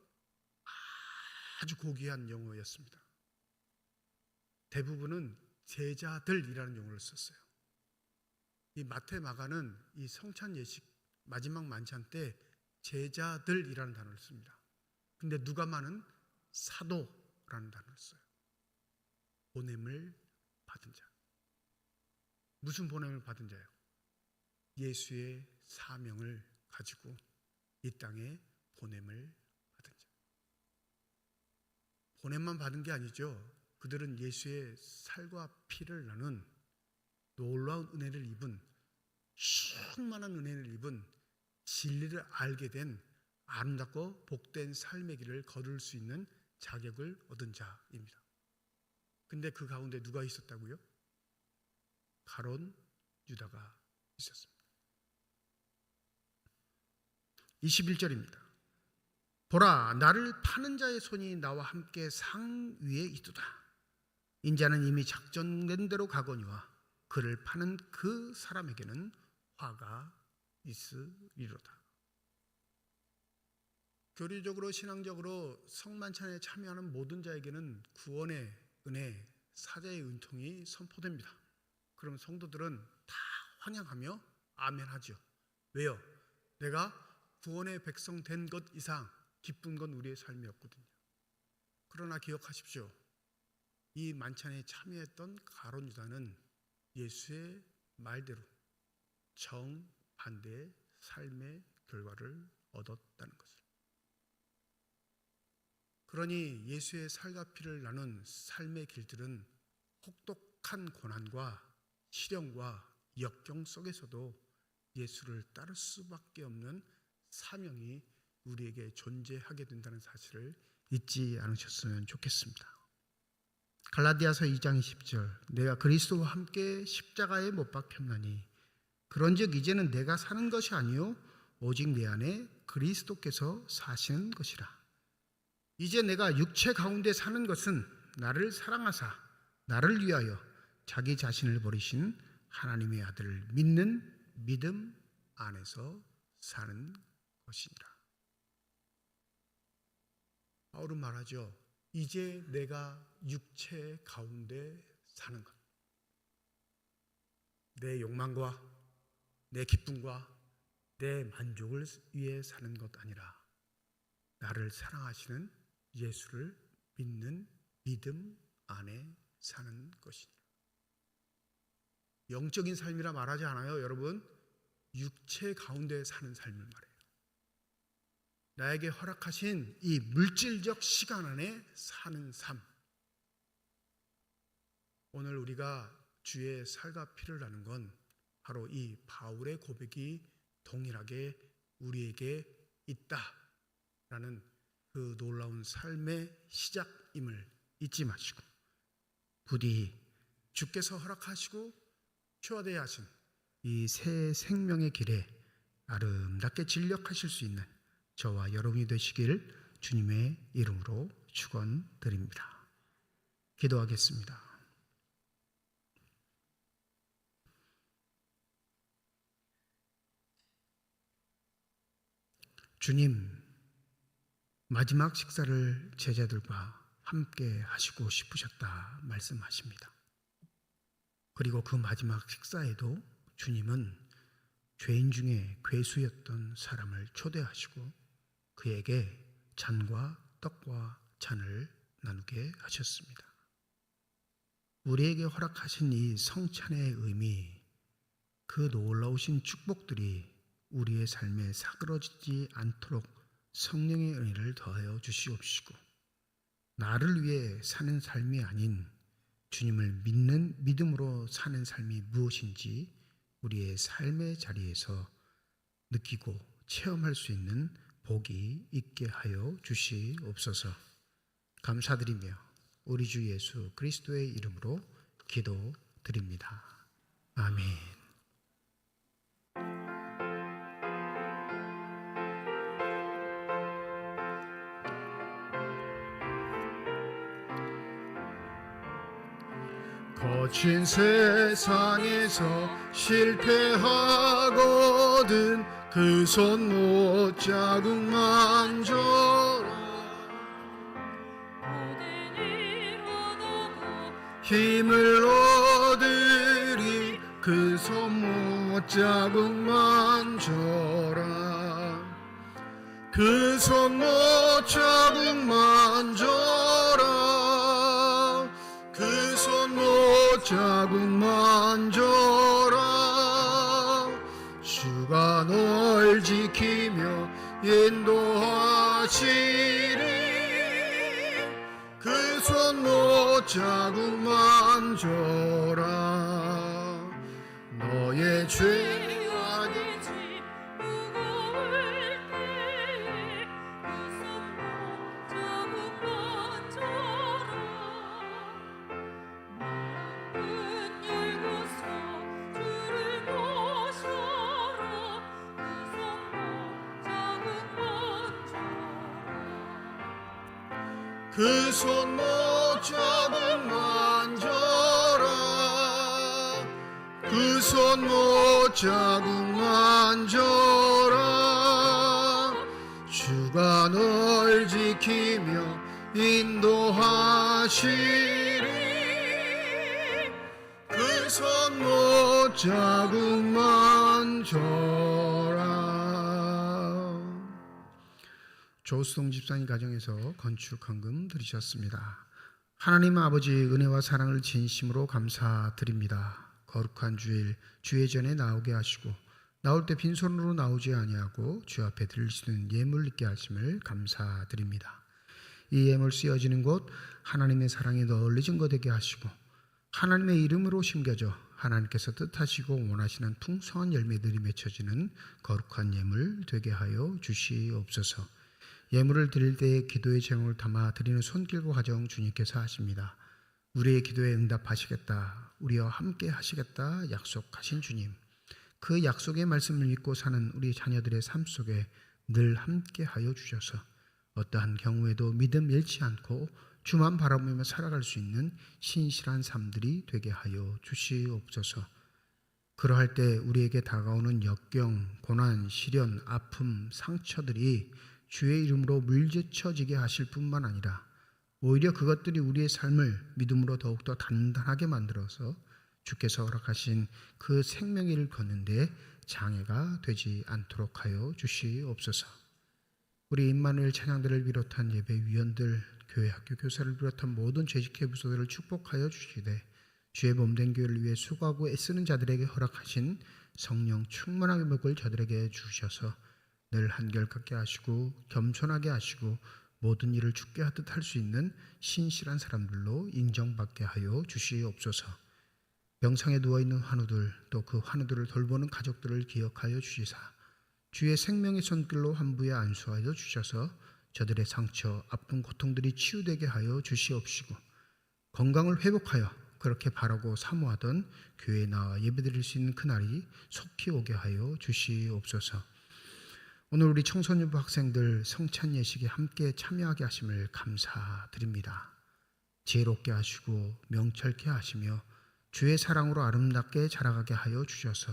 아주 고귀한 용어였습니다. 대부분은 제자들이라는 용어를 썼어요. 이 마태, 마가는 이 성찬 예식 마지막 만찬 때 제자들이라는 단어를 씁니다. 근데 누가만은 사도라는 단어를 써요. 보냄을 받은 자. 무슨 보냄을 받은 자예요? 예수의 사명을 가지고 이 땅에 보냄을 받은 자. 보냄만 받은 게 아니죠. 그들은 예수의 살과 피를 나눈 놀라운 은혜를 입은, 충만한 은혜를 입은, 진리를 알게 된 아름답고 복된 삶의 길을 걸을 수 있는 자격을 얻은 자입니다. 근데 그 가운데 누가 있었다고요? 가룟 유다가 있었습니다. 21절입니다. 보라, 나를 파는 자의 손이 나와 함께 상 위에 있도다. 인자는 이미 작정된 대로 가거니와 그를 파는 그 사람에게는 화가 있으리로다. 교리적으로 신앙적으로 성만찬에 참여하는 모든 자에게는 구원의 은혜, 사자의 은총이 선포됩니다. 그럼 성도들은 다 환영하며 아멘하죠. 왜요? 내가 구원의 백성 된 것 이상 기쁜 건 우리의 삶이 없거든요. 그러나 기억하십시오. 이 만찬에 참여했던 가룟 유다는 예수의 말대로 정반대의 삶의 결과를 얻었다는 것을. 그러니 예수의 살과 피를 나눈 삶의 길들은 혹독한 고난과 시련과 역경 속에서도 예수를 따를 수밖에 없는 사명이 우리에게 존재하게 된다는 사실을 잊지 않으셨으면 좋겠습니다. 갈라디아서 2장 20절, 내가 그리스도와 함께 십자가에 못 박혔나니 그런즉 이제는 내가 사는 것이 아니요 오직 내 안에 그리스도께서 사시는 것이라. 이제 내가 육체 가운데 사는 것은 나를 사랑하사 나를 위하여 자기 자신을 버리신 하나님의 아들을 믿는 믿음 안에서 사는 것이니라. 바울은 말하죠. 이제 내가 육체 가운데 사는 것, 내 욕망과 내 기쁨과 내 만족을 위해 사는 것 아니라 나를 사랑하시는 예수를 믿는 믿음 안에 사는 것이니라. 영적인 삶이라 말하지 않아요, 여러분. 육체 가운데 사는 삶을 말해요. 나에게 허락하신 이 물질적 시간 안에 사는 삶. 오늘 우리가 주의 살과 피를 나눈 건 바로 이 바울의 고백이 동일하게 우리에게 있다라는 그 놀라운 삶의 시작임을 잊지 마시고, 부디 주께서 허락하시고 초대하여 하신 이 새 생명의 길에 아름답게 진력하실 수 있는 저와 여러분이 되시길 주님의 이름으로 축원드립니다. 기도하겠습니다. 주님, 마지막 식사를 제자들과 함께 하시고 싶으셨다 말씀하십니다. 그리고 그 마지막 식사에도 주님은 죄인 중에 괴수였던 사람을 초대하시고 그에게 잔과 떡과 잔을 나누게 하셨습니다. 우리에게 허락하신 이 성찬의 의미, 그 놀라우신 축복들이 우리의 삶에 사그러지지 않도록 성령의 은혜를 더하여 주시옵시고, 나를 위해 사는 삶이 아닌 주님을 믿는 믿음으로 사는 삶이 무엇인지 우리의 삶의 자리에서 느끼고 체험할 수 있는 복이 있게 하여 주시옵소서. 감사드리며 우리 주 예수 그리스도의 이름으로 기도드립니다. 아멘. 거친 세상에서 실패하거든 그 손 못 자국 만져라. 모든 일 얻어도 힘을 얻으리 그 손 못 자국 만져라. 그 손 못 자국 만져라. 그 손 못 자국 만져라. 주가 널 지키며 인도하시리. 그 손 못 자국 만져라. 너의 죄와 되지 무거울 때에 그 손 못 자국 만져라. 문 열고서 주를 모셔라. 그 손 못 자국 만져라. 그 손 못 자국 만져라. 그 손 못 자국 만져라. 주 주가 널 지키며 인도하시리. 그 손 못 자국만 줘라. 조수동 집사님 가정에서 건축헌금 드리셨습니다. 하나님 아버지 은혜와 사랑을 진심으로 감사드립니다. 거룩한 주일 주의 전에 나오게 하시고 나올 때 빈손으로 나오지 아니하고 주 앞에 드릴 수 있는 예물 있게 하심을 감사드립니다. 이 예물 쓰여지는 곳 하나님의 사랑이 널리 증거되게 하시고 하나님의 이름으로 심겨져 하나님께서 뜻하시고 원하시는 풍성한 열매들이 맺혀지는 거룩한 예물 되게 하여 주시옵소서. 예물을 드릴 때에 기도의 제목을 담아 드리는 손길과 가정 주님께서 하십니다. 우리의 기도에 응답하시겠다, 우리와 함께 하시겠다 약속하신 주님, 그 약속의 말씀을 믿고 사는 우리 자녀들의 삶 속에 늘 함께 하여 주셔서 어떠한 경우에도 믿음 잃지 않고 주만 바라보며 살아갈 수 있는 신실한 삶들이 되게 하여 주시옵소서. 그러할 때 우리에게 다가오는 역경, 고난, 시련, 아픔, 상처들이 주의 이름으로 물제쳐지게 하실 뿐만 아니라 오히려 그것들이 우리의 삶을 믿음으로 더욱더 단단하게 만들어서 주께서 허락하신 그 생명의 걷는데 장애가 되지 않도록 하여 주시옵소서. 우리 임마누엘 찬양들을 비롯한 예배위원들, 교회 학교 교사를 비롯한 모든 재직회 부서들을 축복하여 주시되 주의 몸된 교회를 위해 수고하고 애쓰는 자들에게 허락하신 성령 충만한 회복을 저들에게 주셔서 늘 한결같게 하시고 겸손하게 하시고 모든 일을 주께 하듯 할 수 있는 신실한 사람들로 인정받게 하여 주시옵소서. 병상에 누워있는 환우들, 또 그 환우들을 돌보는 가족들을 기억하여 주시사 주의 생명의 손길로 환부에 안수하여 주셔서 저들의 상처, 아픈 고통들이 치유되게 하여 주시옵시고 건강을 회복하여 그렇게 바라고 사모하던 교회에 나와 예배드릴 수 있는 그날이 속히 오게 하여 주시옵소서. 오늘 우리 청소년부 학생들 성찬 예식에 함께 참여하게 하심을 감사드립니다. 지혜롭게 하시고 명철케 하시며 주의 사랑으로 아름답게 자라가게 하여 주셔서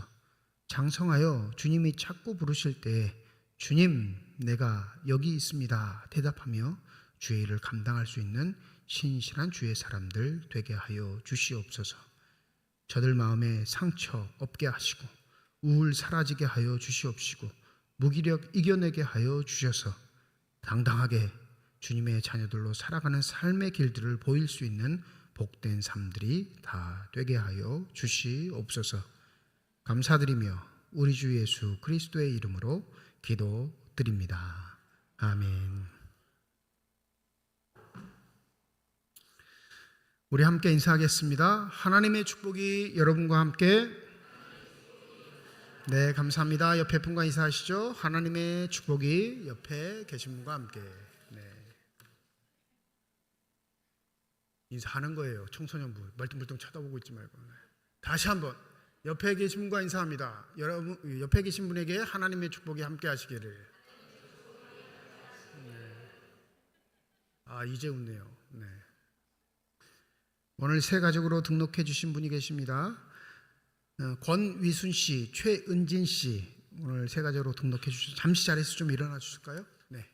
장성하여 주님이 찾고 부르실 때 주님 내가 여기 있습니다 대답하며 주의 일을 감당할 수 있는 신실한 주의 사람들 되게 하여 주시옵소서. 저들 마음에 상처 없게 하시고 우울 사라지게 하여 주시옵시고 무기력 이겨내게 하여 주셔서 당당하게 주님의 자녀들로 살아가는 삶의 길들을 보일 수 있는 복된 삶들이 다 되게 하여 주시옵소서. 감사드리며 우리 주 예수 그리스도의 이름으로 기도드립니다. 아멘. 우리 함께 인사하겠습니다. 하나님의 축복이 여러분과 함께. 네, 감사합니다. 옆에 분과 인사하시죠. 하나님의 축복이 옆에 계신 분과 함께. 네. 인사하는 거예요. 청소년부 멀뚱멀뚱 쳐다보고 있지 말고. 다시 한번 옆에 계신 분과 인사합니다. 여러분 옆에 계신 분에게 하나님의 축복이 함께 하시기를. 네. 아 이제 웃네요. 네. 오늘 새 가족으로 등록해 주신 분이 계십니다. 권위순 씨, 최은진 씨 오늘 새 가족으로 등록해 주셔서 잠시 자리에서 좀 일어나 주실까요? 네.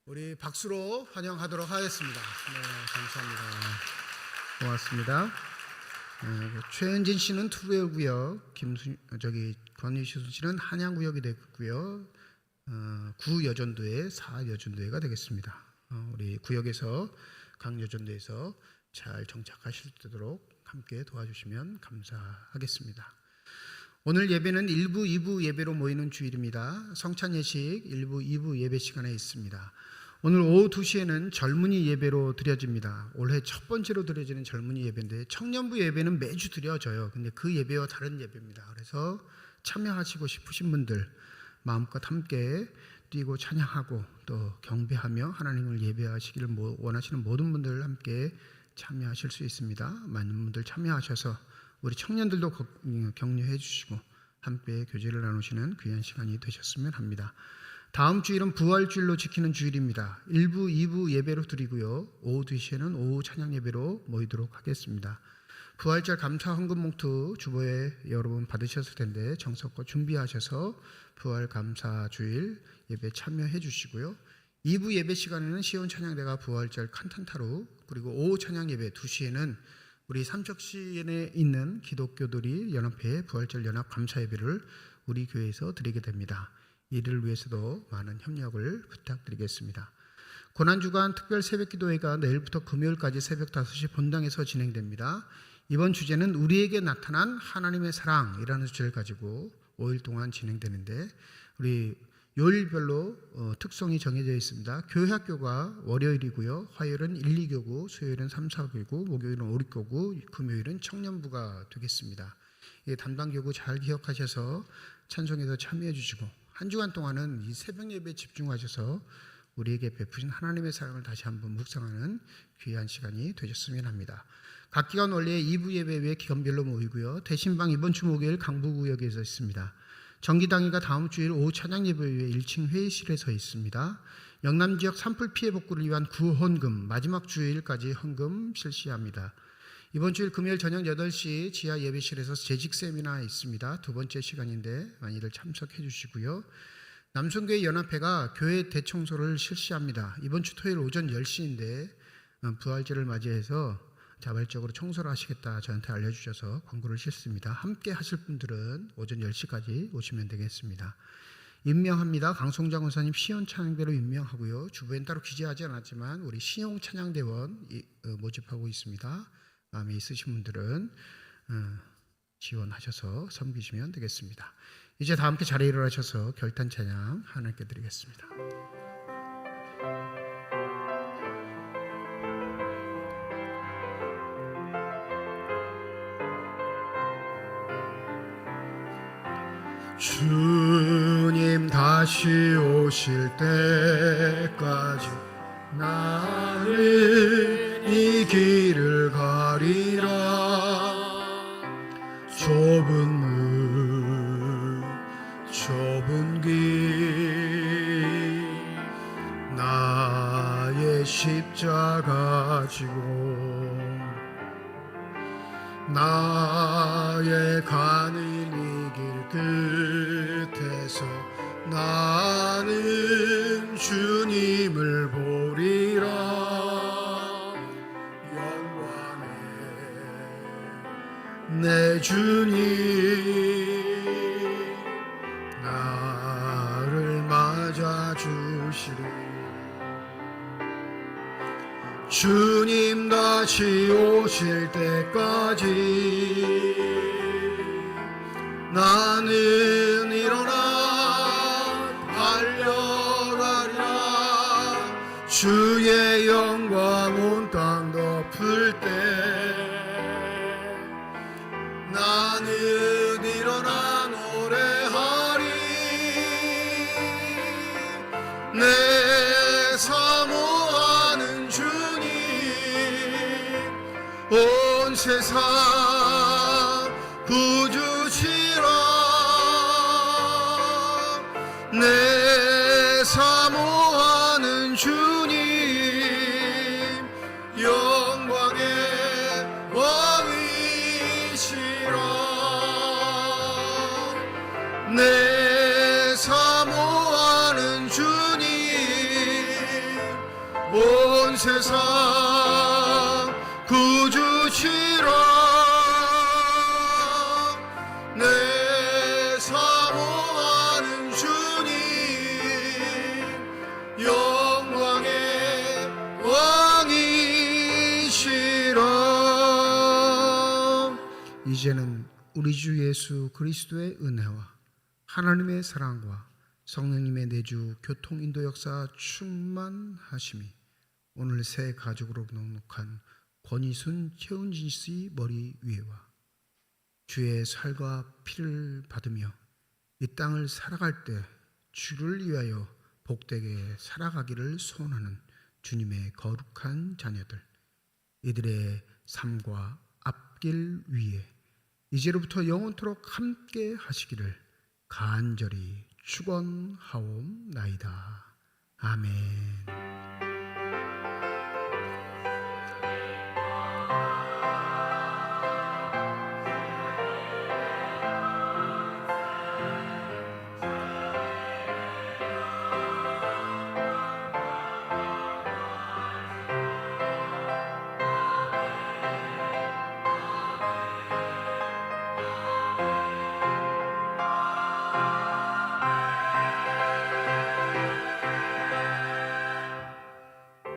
우리 박수로 환영하도록 하겠습니다. 네, 감사합니다. 고맙습니다. 최은진 씨는 투구역, 권위순 씨는 한양구역이 되고요. 구여전도회, 4여전도회가 되겠습니다. 우리 구역에서 강여전도에서 잘 정착하실 수 있도록 함께 도와주시면 감사하겠습니다. 오늘 예배는 1부, 2부 예배로 모이는 주일입니다. 성찬 예식 1부, 2부 예배 시간에 있습니다. 오늘 오후 2시에는 젊은이 예배로 드려집니다. 올해 첫 번째로 드려지는 젊은이 예배인데 청년부 예배는 매주 드려져요. 근데 그 예배와 다른 예배입니다. 그래서 참여하시고 싶으신 분들 마음껏 함께 뛰고 찬양하고 또 경배하며 하나님을 예배하시기를 원하시는 모든 분들 함께 참여하실 수 있습니다. 많은 분들 참여하셔서 우리 청년들도 격려해 주시고 함께 교제를 나누시는 귀한 시간이 되셨으면 합니다. 다음 주일은 부활주일로 지키는 주일입니다. 1부, 2부 예배로 드리고요. 오후 2시에는 오후 찬양 예배로 모이도록 하겠습니다. 부활절 감사 헌금 봉투 주보에 여러분 받으셨을 텐데 정성껏 준비하셔서 부활 감사 주일 예배 참여해 주시고요. 2부 예배 시간에는 시온 찬양대가 부활절 칸탄타로, 그리고 오후 찬양 예배 2시에는 우리 삼척시에 있는 기독교들이 연합회 부활절 연합 감사 예배를 우리 교회에서 드리게 됩니다. 이를 위해서도 많은 협력을 부탁드리겠습니다. 고난주간 특별 새벽기도회가 내일부터 금요일까지 새벽 5시 본당에서 진행됩니다. 이번 주제는 우리에게 나타난 하나님의 사랑이라는 주제를 가지고 5일 동안 진행되는데, 우리 요일별로 특성이 정해져 있습니다. 교회학교가 월요일이고요. 화요일은 1, 2교구, 수요일은 3, 4교구, 목요일은 5, 6교구, 금요일은 청년부가 되겠습니다. 이 담당 교구 잘 기억하셔서 찬송에도 참여해 주시고, 한 주간 동안은 이 새벽 예배에 집중하셔서 우리에게 베푸신 하나님의 사랑을 다시 한번 묵상하는 귀한 시간이 되셨으면 합니다. 각 기관 원래 2부 예배 외에 기관별로 모이고요. 대신방 이번 주 목요일 강북구역에서 있습니다. 정기당회가 다음 주일 오후 찬양 예배 외에 1층 회의실에서 있습니다. 영남 지역 산불 피해 복구를 위한 구헌금 마지막 주일까지 헌금 실시합니다. 이번 주일 금요일 저녁 8시 지하 예배실에서 재직 세미나 있습니다. 두 번째 시간인데 많이들 참석해 주시고요. 남성교회 연합회가 교회 대청소를 실시합니다. 이번 주 토요일 오전 10시인데 부활절을 맞이해서 자발적으로 청소를 하시겠다 저한테 알려주셔서 권고를 실습니다. 함께 하실 분들은 오전 10시까지 오시면 되겠습니다. 임명합니다. 강송장 원사님 시온 찬양대로 임명하고요. 주부엔 따로 기재하지 않았지만 우리 시용 찬양대원 모집하고 있습니다. 마음에 있으신 분들은 지원하셔서 섬기시면 되겠습니다. 이제 다 함께 자리에 일어나셔서 결단 찬양 하나님께 드리겠습니다. 주님 다시 오실 때까지 나는 이 길을 가리라. 좁은 문 좁은 길 나의 십자가 지고 나의 가는 이 길 끝에서 나는 주님을 보리라. 영광의 내 주님 나를 맞아 주시리. 주님 다시 오실 때까지 나는 일어나 달려가리라. 주의 영광 온 땅 덮을 때 나는 일어나 노래하리. 내 사모하는 주님 온 세상 구주시라. 내 사모하는 주님 영광의 왕이시라. 내 사모하는 주님 온 세상 구주시라. 내 사모하는 주님 영광의 왕이시라. 이제는 우리 주 예수 그리스도의 은혜와 하나님의 사랑과 성령님의 내주 교통 인도 역사 충만하심이 오늘 새 가족으로 넉넉한 권희순 최은진 씨 머리 위에와 주의 살과 피를 받으며 이 땅을 살아갈 때 주를 위하여 복되게 살아가기를 소원하는 주님의 거룩한 자녀들, 이들의 삶과 앞길 위에 이제로부터 영원토록 함께 하시기를 간절히 축원하옵나이다. 아멘.